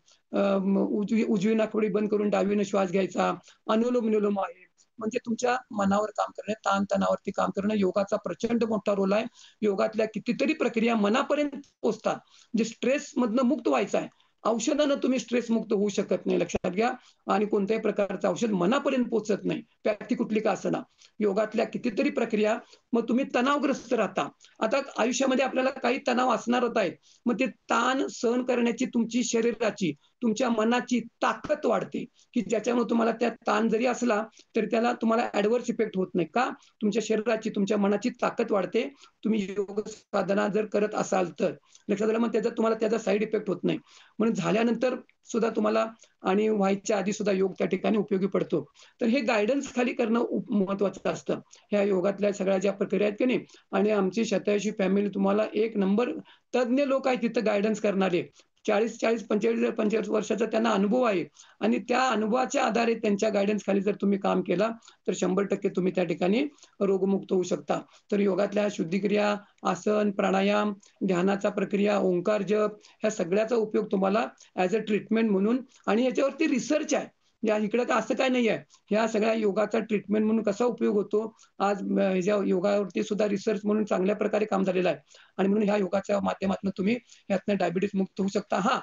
Speaker 3: उजवी नाकपुडी बंद करून डावीनं श्वास घ्यायचा. अनुलोम-विलोम आहे. म्हणजे तुमच्या मनावर काम करणे, ताण-तणावावरती काम करणं योगाचा प्रचंड मोठा रोल आहे. योगातल्या कितीतरी प्रक्रिया मनापर्यंत पोहोचतात. जे स्ट्रेसमधनं मुक्त व्हायचं आहे. औषधानं तुम्ही स्ट्रेस मुक्त होऊ शकत नाही लक्षात घ्या. आणि कोणत्याही प्रकारचं औषध मनापर्यंत पोहोचत नाही. व्याप्ती कुठली का असेना. योगातल्या कितीतरी प्रक्रिया मग तुम्ही तणावग्रस्त राहता. आता आयुष्यामध्ये आपल्याला काही तणाव असणारच आहेत. मग ते ताण सहन करण्याची तुमची शरीराची, तुमच्या मनाची ताकद वाढते, की ज्याच्यामुळे तुम्हाला त्या ताण जरी असला तरी त्याला तुम्हाला ॲडव्हर्स इफेक्ट होत नाही. का? तुमच्या शरीराची, तुमच्या मनाची ताकद वाढते. तुम्ही योग साधना जर करत असाल तर. लक्षात आलं. मग तुम्हाला त्याचा साइड इफेक्ट होत नाही. म्हणून झाल्यानंतर सुद्धा तुम्हाला आणि व्हायच्या आधी सुद्धा योग त्या ठिकाणी उपयोगी पडतो. तर हे गाईडन्स खाली करणं महत्वाचं असतं. ह्या योगातल्या सगळ्या ज्या प्रक्रिया आहेत की नाही. आणि आमची शतायुषी फॅमिली तुम्हाला एक नंबर तज्ञ लोक आहेत तिथं गाईडन्स करणारे. 40-40, 45 वर्षाचा त्यांना अनुभव आहे. आणि त्या अनुभवाच्या आधारे त्यांच्या गाईडन्स खाली जर तुम्ही काम केलं तर 100% तुम्ही त्या ठिकाणी रोगमुक्त होऊ शकता. तर योगातल्या शुद्धिक्रिया, आसन, प्राणायाम, ध्यानाचा प्रक्रिया, ओंकार जप ह्या सगळ्याचा उपयोग तुम्हाला ॲज अ ट्रीटमेंट म्हणून आणि याच्यावरती रिसर्च आहे. या इकडं का असं काय नाही आहे. ह्या सगळ्या योगाचा ट्रीटमेंट म्हणून कसा उपयोग होतो आज ह्याच्या योगावरती सुद्धा रिसर्च म्हणून चांगल्या प्रकारे काम झालेलं आहे. आणि म्हणून ह्या योगाच्या माध्यमातून तुम्ही यातनं डायबिटीस मुक्त होऊ शकता. हां,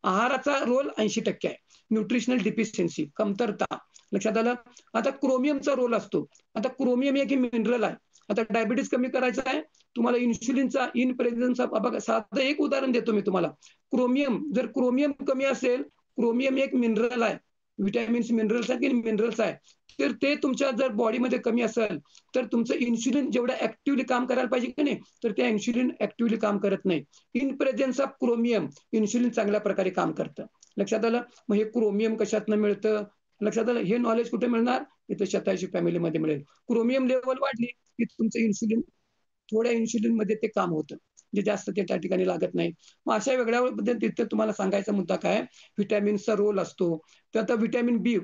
Speaker 3: आहाराचा रोल 80% आहे. न्यूट्रिशनल डिफिशियन्सी, कमतरता. लक्षात आलं. आता क्रोमियमचा रोल असतो. आता क्रोमियम एक मिनरल आहे. आता डायबिटीस कमी करायचं आहे. तुम्हाला इन्शुलिनचा इन प्रेझन्स बघा साधं एक उदाहरण देतो मी तुम्हाला. जर क्रोमियम कमी असेल, क्रोमियम एक मिनरल आहे. व्हिटॅमिन्स मिनरल्स आहे की मिनरल्स आहे. तर ते तुमच्या जर बॉडीमध्ये कमी असेल तर तुमचं इन्शुलिन जेवढं ऍक्टिव्हली काम करायला पाहिजे की नाही तर ते इन्शुलिन ऍक्टिव्हली काम करत नाही. In presence of chromium insulin चांगल्या प्रकारे काम करतं. लक्षात आलं. मग हे क्रोमियम कशातनं मिळतं? लक्षात आलं. हे नॉलेज कुठे मिळणार? इथं 87 फॅमिलीमध्ये मिळेल. क्रोमियम लेवल वाढली की तुमचं इन्शुलिन थोड्या इन्शुलिनमध्ये ते काम होतं. जे जास्त ते त्या ठिकाणी लागत नाही. मग अशा वेगळ्या पद्धतीत तुम्हाला सांगायचा मुद्दा काय? व्हिटॅमिन्सचा रोल असतो. तर आता व्हिटॅमिन बी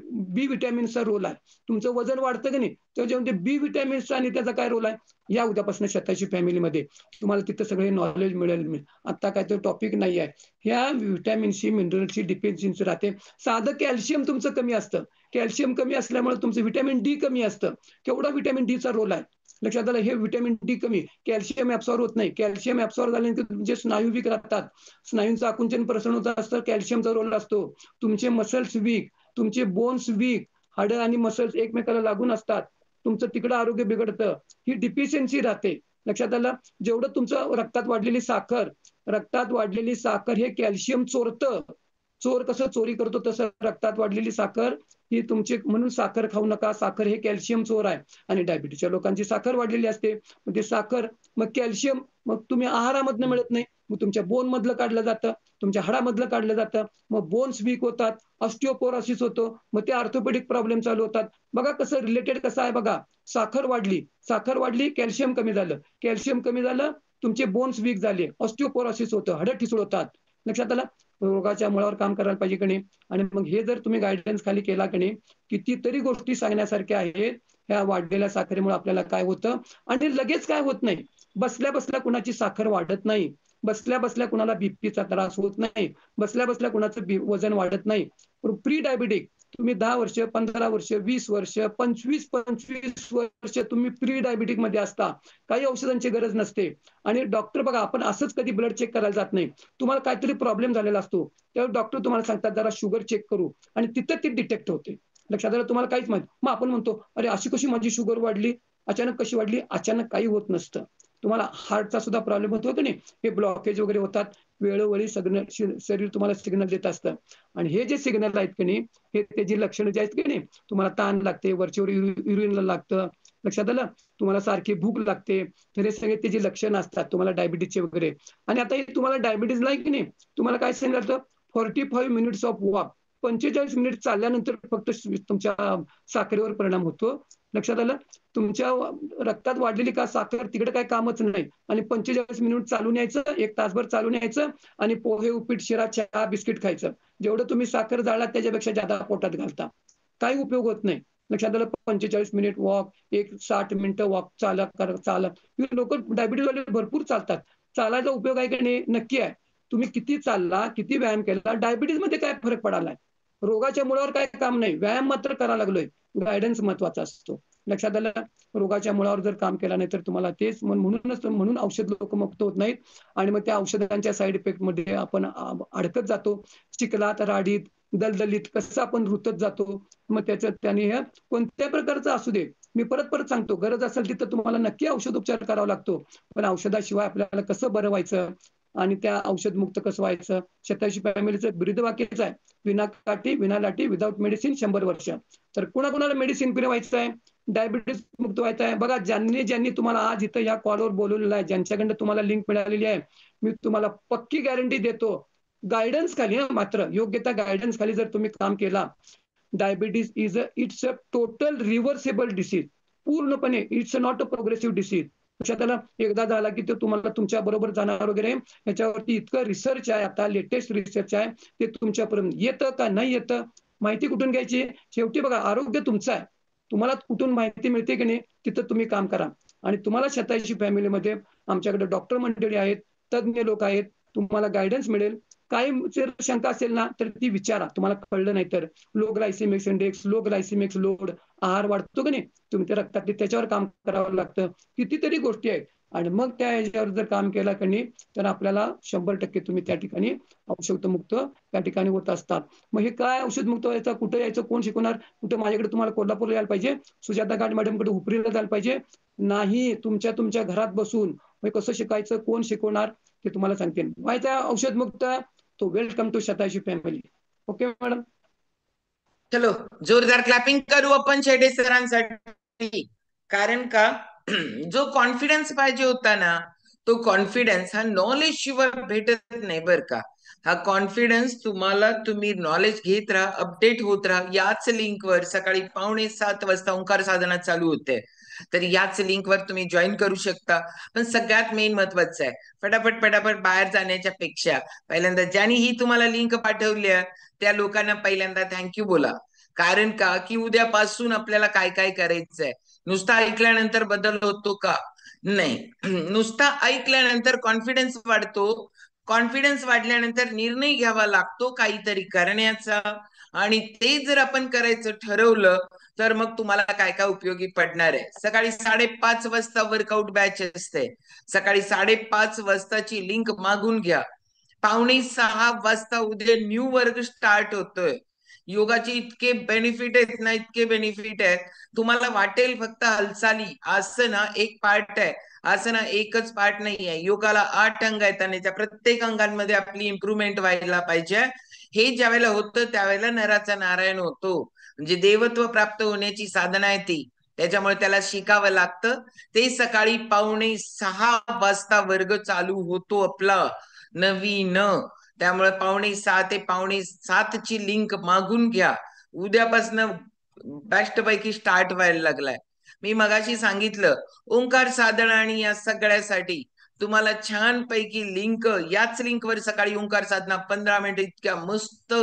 Speaker 3: व्हिटॅमिनचा रोल आहे. तुमचं वजन वाढतं की नाही त्याच्यामध्ये बी व्हिटॅमिन्सचा आणि त्याचा काय रोल आहे? या उद्यापासून 87 फॅमिलीमध्ये तुम्हाला तिथं सगळे नॉलेज मिळेल. आता काय तो टॉपिक नाही आहे. ह्या व्हिटॅमिनची, मिनरलची डिफिशियन्सी राहते. साधं कॅल्शियम तुमचं कमी असतं. कॅल्शियम कमी असल्यामुळे तुमचं व्हिटॅमिन डी कमी असतं. केवढा व्हिटॅमिन डीचा रोल आहे? लक्षात आलं. हे व्हिटॅमिन डी कमी, कॅल्शियम ॲब्सॉर्ब होत नाही. कॅल्शियम ॲब्सॉर्ब झाल्यानंतर तुमचे स्नायू वीक राहतात. स्नायूंचं आकुंचन प्रसरण होत असतं. कॅल्शियमचा रोल असतो. तुमचे मसल्स वीक, तुमचे बोन्स वीक, हाडं आणि मसल्स एकमेकाला लागून असतात. तुमचं तिकडं आरोग्य बिघडतं. ही डिफिशियन्सी राहते. लक्षात आलं. जेवढं तुमचं रक्तात वाढलेली साखर हे कॅल्शियम चोरतं. चोर कसं चोरी करतो तसं रक्तात वाढलेली साखर ही तुमची म्हणून साखर खाऊ नका. साखर हे कॅल्शियम चोर आहे. आणि डायबिटीसच्या लोकांची साखर वाढलेली असते. मग ते साखर, मग कॅल्शियम, मग तुम्ही आहारामधनं मिळत नाही. मग तुमच्या बोन मधलं काढलं जातं, तुमच्या हाडामधलं काढलं जातं. मग बोन्स वीक होतात, ऑस्टिओपोरोसिस होतो. मग ते ऑर्थोपेडिक प्रॉब्लेम चालू होतात. बघा कसं रिलेटेड कसं आहे बघा. साखर वाढली, कॅल्शियम कमी झालं. कॅल्शियम कमी झालं, तुमचे बोन्स वीक झाले, ऑस्टिओपोरोसिस होतं, हाडं ठिसूळ होतात. लक्षात आलं. रोगाच्या मुळावर काम करायला पाहिजे की नाही. आणि मग हे जर तुम्ही गाईडन्स खाली केला की नाही, कितीतरी गोष्टी सांगण्यासारख्या आहेत. ह्या वाढलेल्या साखरेमुळे आपल्याला काय होतं आणि लगेच काय होत नाही. बसल्या बसल्या कुणाची साखर वाढत नाही, बसल्या बसल्या कुणाला बीपीचा त्रास होत नाही, बसल्या बसल्या कुणाचं वजन वाढत नाही. प्री डायबिटिक तुम्ही 10 वर्ष, 15 वर्ष, 20 वर्ष, 25 वर्ष तुम्ही प्री डायबिटिक मध्ये असता, काही औषधांची गरज नसते. आणि डॉक्टर बघा, आपण असंच कधी ब्लड चेक करायला जात नाही. तुम्हाला काहीतरी प्रॉब्लेम झालेला असतो, त्यावेळी डॉक्टर तुम्हाला सांगतात जरा शुगर चेक करू, आणि तिथं ती डिटेक्ट होते. लक्षात आलं? तुम्हाला काहीच माहित, मग आपण म्हणतो अरे अशी कशी माझी शुगर वाढली, अचानक कशी वाढली? अचानक काही होत नसतं. तुम्हाला हार्टचा सुद्धा प्रॉब्लेम होतो की नाही, हे ब्लॉकेज वगैरे होतात, वेळोवेळी शरीर तुम्हाला सिग्नल देत असतं. आणि हे जे सिग्नल आहेत की नाही, हे त्याची लक्षणं जे आहेत की नाही, तुम्हाला ताण लागते, वरचेवर युरिनला लागतं, लक्षात आलं? तुम्हाला सारखी भूक लागते, तर हे सगळे त्याची लक्षणं असतात तुम्हाला डायबिटीजचे वगैरे. आणि आता हे तुम्हाला डायबिटीजला आहे की नाही, तुम्हाला काय सांगितलं, 45 मिनिट्स ऑफ वॉक, 45 मिनिट चालल्यानंतर फक्त तुमच्या साखरेवर परिणाम होतो. लक्षात आलं? तुमच्या रक्तात वाढलेली का साखर तिकडे काय कामच नाही. आणि 45 मिनिट चालून यायचं, 1 तासभर चालून यायचं, आणि पोहे, उपीट, शिरा, चहा, बिस्किट खायचं. जेवढं तुम्ही साखर जाळला त्याच्यापेक्षा जादा पोटात घालता, काही उपयोग होत नाही. लक्षात आलं? 45 मिनिट वॉक, 60 मिनिटं वॉक चालत लोक डायबिटीज वाले भरपूर चालतात. चालायचा उपयोग आहे की नाही? नक्की आहे. तुम्ही किती चालला, किती व्यायाम केला, डायबिटीज मध्ये काय फरक पडालाय? रोगाच्या मुळावर काय काम नाही, व्यायाम मात्र करायला लागलोय. गायडन्स महत्वाचा असतो. लक्षात आलं? रोगाच्या मुळावर जर काम केला नाही तर तुम्हाला तेच म्हणून औषध लोक मुक्त होत नाहीत. आणि मग त्या औषधांच्या साईड इफेक्ट मध्ये आपण अडकत जातो. चिखलात, राडीत, दलदलीत कसं आपण रुतत जातो. मग त्याने कोणत्या प्रकारचं असू दे, मी परत परत सांगतो, गरज असेल तिथं तुम्हाला नक्की औषधोपचार करावा लागतो. पण औषधाशिवाय आपल्याला कसं बरं व्हायचं आणि त्या औषध मुक्त कसं व्हायचं, शतायुषी फॅमिलीचं ब्रीद वाक्यच आहे, विना काठी विना लाठी, विदाऊट मेडिसिन 100 वर्ष. तर कुणाकुणाला मेडिसिन फ्री व्हायचं आहे, डायबिटीज मुक्त व्हायचं आहे, बघा ज्यांनी ज्यांनी तुम्हाला आज इथं या कॉलवर बोलवलेलं आहे, ज्यांच्याकडनं तुम्हाला लिंक मिळालेली आहे, मी तुम्हाला पक्की गॅरंटी देतो, गायडन्स खाली, मात्र योग्य त्या गायडन्स खाली जर तुम्ही काम केला, diabetes it's a total reversible disease. पूर्णपणे it's not a progressive disease. लक्षात आलं? एकदा झाला की ते तुम्हाला तुमच्या बरोबर जाणार वगैरे. याच्यावरती इतकं रिसर्च आहे, आता लेटेस्ट रिसर्च आहे, ते तुमच्यापर्यंत येतं का नाही येतं, माहिती कुठून घ्यायची? शेवटी बघा, आरोग्य तुमचं आहे, तुम्हाला कुठून माहिती मिळते की नाही, तिथं तुम्ही काम करा. आणि तुम्हाला शतायुषी फॅमिलीमध्ये आमच्याकडे डॉक्टर मंडळी आहेत, तज्ज्ञ लोक आहेत, तुम्हाला गायडन्स मिळेल. काही जर शंका असेल ना तर ती विचारा, तुम्हाला कळलं नाही तर. Low glycemic index, low glycemic load, आहार वाढतो की नाही, तुम्ही त्या रक्तात त्याच्यावर काम करावं लागतं. कितीतरी गोष्टी आहेत. आणि मग त्या ह्याच्यावर जर काम केलं की नाही, तर आपल्याला 100% तुम्ही त्या ठिकाणी औषधमुक्त त्या ठिकाणी होत असतात. मग हे काय औषध मुक्त व्हायचं, कुठे यायचं, कोण शिकवणार? कुठे माझ्याकडे तुम्हाला कोल्हापूरला यायला पाहिजे, सुजाता घाट मॅडमकडे हुपरीला जायला पाहिजे? नाही, तुमच्या घरात बसून कसं शिकायचं, कोण शिकवणार ते तुम्हाला सांगतील. व्हायचं औषध मुक्त. तो welcome to Shatayushi family. Okay madam?
Speaker 1: चलो, जोरदार क्लॅपिंग करू आपण शेडे सरांसाठी. कारण का जो कॉन्फिडन्स पाहिजे होता ना, तो कॉन्फिडन्स हा नॉलेज शिवाय भेटत नाही बर का. हा कॉन्फिडन्स तुम्हाला, तुम्ही नॉलेज घेत राहा, अपडेट होत राहा. याच लिंकवर सकाळी 6:45 वाजता ओंकार साधना चालू होते, तर याच लिंकवर तुम्ही जॉईन करू शकता. पण सगळ्यात मेन महत्वाचं आहे, फटाफट फटाफट बाहेर जाण्याच्या पेक्षा पहिल्यांदा ज्यांनी ही तुम्हाला लिंक पाठवली आहे त्या लोकांना पहिल्यांदा थँक्यू बोला. कारण का की उद्यापासून आपल्याला काय काय करायचंय. नुसता ऐकल्यानंतर बदल होतो का? नाही. नुसता ऐकल्यानंतर कॉन्फिडन्स वाढतो, कॉन्फिडन्स वाढल्यानंतर निर्णय घ्यावा लागतो काहीतरी करण्याचा. आणि ते जर आपण करायचं ठरवलं तर मग तुम्हाला काय काय उपयोगी पडणार आहे. सकाळी 5:30 वाजता वर्कआउट बॅच असते, सकाळी 5:30 वाजताची लिंक मागून घ्या. 5:45 वाजता उद्या न्यू वर्ग स्टार्ट होतोय. योगाचे इतके बेनिफिट आहेत ना, इतके बेनिफिट आहेत. तुम्हाला वाटेल फक्त हालचाली, आसना एक पार्ट आहे, आसना एकच पार्ट नाही आहे. योगाला 8 अंग आहेत आणि त्या प्रत्येक अंगांमध्ये आपली इम्प्रुव्हमेंट व्हायला पाहिजे. हे ज्या वेळेला होतं त्यावेळेला नराचा नारायण होतो. म्हणजे देवत्व प्राप्त होण्याची साधना आहे ती, त्याच्यामुळे त्याला शिकावं लागतं. ते सकाळी 5:45 वाजता वर्ग चालू होतो आपला नवीन. त्यामुळे 6:45 ते 6:45 लिंक मागून घ्या. उद्यापासून बेस्ट पैकी स्टार्ट व्हायला लागलाय. मी मगाशी सांगितलं, ओंकार साधना आणि या सगळ्यासाठी तुम्हाला छान पैकी लिंक, याच लिंकवर सकाळी ओंकार साधना 15 मिनिट इतक्या मस्त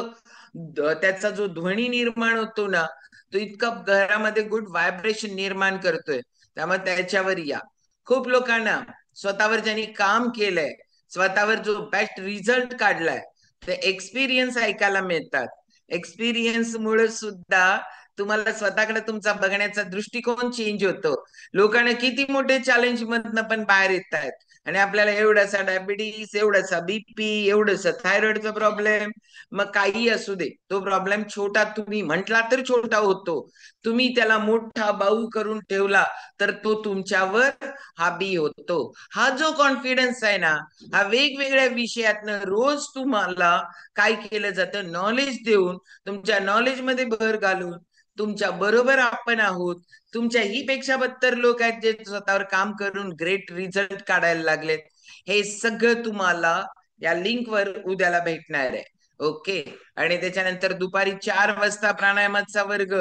Speaker 1: त्याचा जो ध्वनी निर्माण होतो ना, तो इतका घरामध्ये गुड व्हायब्रेशन निर्माण करतोय. त्यामुळे त्याच्यावर या. खूप लोकांना स्वतःवर ज्यांनी काम केलंय, स्वतःवर जो बेस्ट रिझल्ट काढलाय, ते एक्सपिरियन्स ऐकायला मिळतात. एक्सपिरियन्स मुळे सुद्धा तुम्हाला स्वतःकडे तुमचा बघण्याचा दृष्टिकोन चेंज होतो. लोकांना किती मोठे चॅलेंज मधनं पण बाहेर येत आहेत आणि आपल्याला एवढासा डायबिटीस, एवढासा बीपी, एवढंसा थायरॉइडचा प्रॉब्लेम, मग काही असू दे, तो प्रॉब्लेम छोटा तुम्ही म्हटला तर छोटा होतो. तुम्ही त्याला मोठा बाऊ करून ठेवला तर तो तुमच्यावर हाबी होतो. हा जो कॉन्फिडन्स आहे ना, हा वेगवेगळ्या विषयातनं रोज तुम्हाला काय केलं जातं, नॉलेज देऊन, तुमच्या नॉलेज मध्ये भर घालून, तुमच्या बरोबर आपण आहोत, तुमच्या ही पेक्षा बत्तर लोक आहेत जे स्वतःवर काम करून ग्रेट रिझल्ट काढायला लागलेत. हे सगळं तुम्हाला या लिंकवर उद्याला भेटणार आहे. ओके. आणि त्याच्यानंतर दुपारी 4 वाजता प्राणायामाचा वर्ग.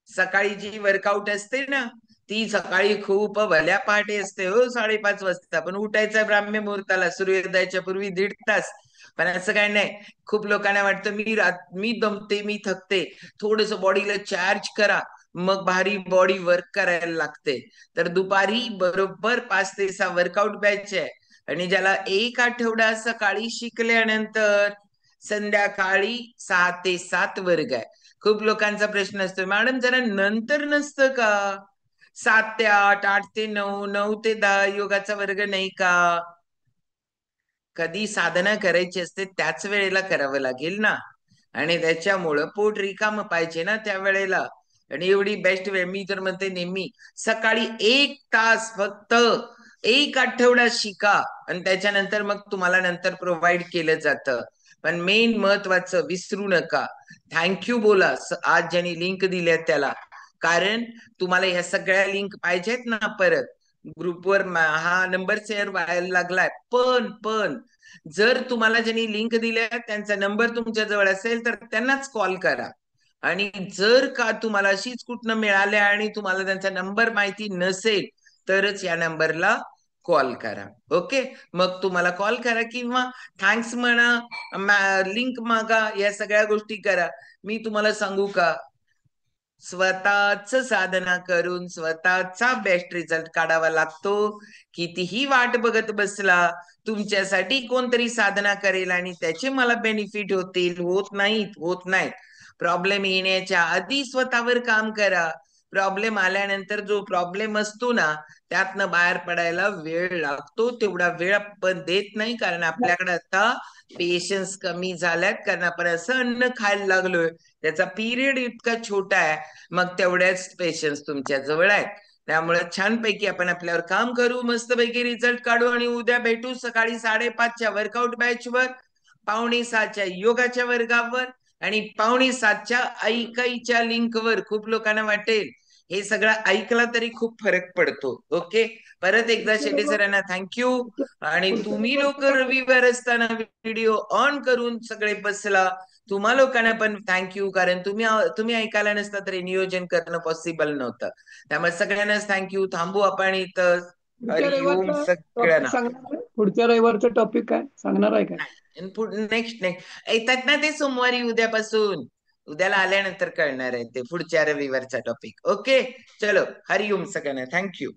Speaker 1: सकाळी जी वर्कआउट असते ना, ती सकाळी खूप भल्या पहाटे असते हो, 5:30 वाजता. पण उठायचं ब्राह्मी मुहूर्ताला, सूर्योदयाच्या पूर्वी 1.5 तास. पण असं काही नाही. खूप लोकांना वाटतं मी दमते, मी थकते, थोडस बॉडीला चार्ज करा, मग भारी बॉडी वर्क करायला लागते. तर दुपारी बरोबर 5 ते 6 वर्कआउट बॅच आहे. आणि ज्याला 1 आठवडा सकाळी शिकल्यानंतर संध्याकाळी 6 ते 7 वर्ग आहे. खूप लोकांचा प्रश्न असतो, मॅडम जरा नंतर नसतं का? 7 ते 8, 8 ते 9, 9 ते 10 योगाचा वर्ग नाही का? कधी साधना करायची असते त्याच वेळेला करावं लागेल ना. आणि त्याच्यामुळं पोट रिकाम पाहिजे ना त्या वेळेला. आणि एवढी बेस्ट वेळ, मी तर म्हणते नेहमी सकाळी 1 तास फक्त 1 आठवडा शिका आणि त्याच्यानंतर मग तुम्हाला नंतर प्रोव्हाइड केलं जातं. पण मेन महत्वाचं विसरू नका, थँक्यू बोला आज ज्यांनी लिंक दिल्या त्याला. कारण तुम्हाला ह्या सगळ्या लिंक पाहिजेत ना परत ग्रुपवर. हा नंबर शेअर व्हायला लागलाय, पण जर तुम्हाला ज्यांनी लिंक दिल्या त्यांचा नंबर तुमच्या जवळ असेल तर त्यांनाच कॉल करा. आणि जर का तुम्हाला अशीच कुठनं मिळाल्या आणि तुम्हाला त्यांचा नंबर माहिती नसेल तरच या नंबरला कॉल करा. ओके. मग तुम्हाला कॉल करा किंवा थँक्स म्हणा, लिंक मागा, या सगळ्या गोष्टी करा. मी तुम्हाला सांगू का, स्वतःच साधना करून स्वतःचा बेस्ट रिझल्ट काढावा लागतो. कितीही वाट बघत बसला, तुमच्यासाठी कोणतरी साधना करेल आणि त्याचे मला बेनिफिट होतील, होत नाहीत. प्रॉब्लेम येण्याच्या आधी स्वतःवर काम करा. प्रॉब्लेम आल्यानंतर जो प्रॉब्लेम असतो ना, त्यातनं बाहेर पडायला वेळ लागतो. तेवढा वेळ आपण देत नाही, कारण आपल्याकडे आता पेशन्स कमी झाल्यात, कारण आपण असं अन्न खायला लागलोय त्याचा पिरियड इतका छोटा आहे. मग तेवढ्याच पेशन्स तुमच्या जवळ आहेत. त्यामुळे छानपैकी आपण आपल्यावर काम करू, मस्तपैकी रिझल्ट काढू आणि उद्या भेटू सकाळी 5:30च्या वर्कआउट बॅचवर, 6:45च्या योगाच्या वर्गावर आणि 6:45च्या ऐकाईच्या लिंकवर. खूप लोकांना वाटेल हे सगळं ऐकला तरी खूप फरक पडतो. ओके. परत एकदा शेट्टी सरांना थँक्यू. आणि तुम्ही लोक रविवार असताना व्हिडिओ ऑन करून सगळे बसला, तुम्हा लोकांना पण थँक्यू, कारण तुम्ही ऐकायला नसता तरी नियोजन करणं पॉसिबल नव्हतं. त्यामुळे सगळ्यांनाच थँक्यू. थांबू आपण इथं.
Speaker 3: पुढच्या
Speaker 1: हरिओम
Speaker 3: रविवारचा टॉपिक
Speaker 1: सगळ्यांना.
Speaker 3: सांगणार आहे? पुढच्या रविवारचं टॉपिक काय सांगणार आहे काय?
Speaker 1: नेक्स्ट येतात ना ते सोमवारी, उद्यापासून. उद्याला आल्यानंतर कळणार आहे ते पुढच्या रविवारचा टॉपिक. ओके. चलो, हरिओम सगळ्यांना, थँक्यू.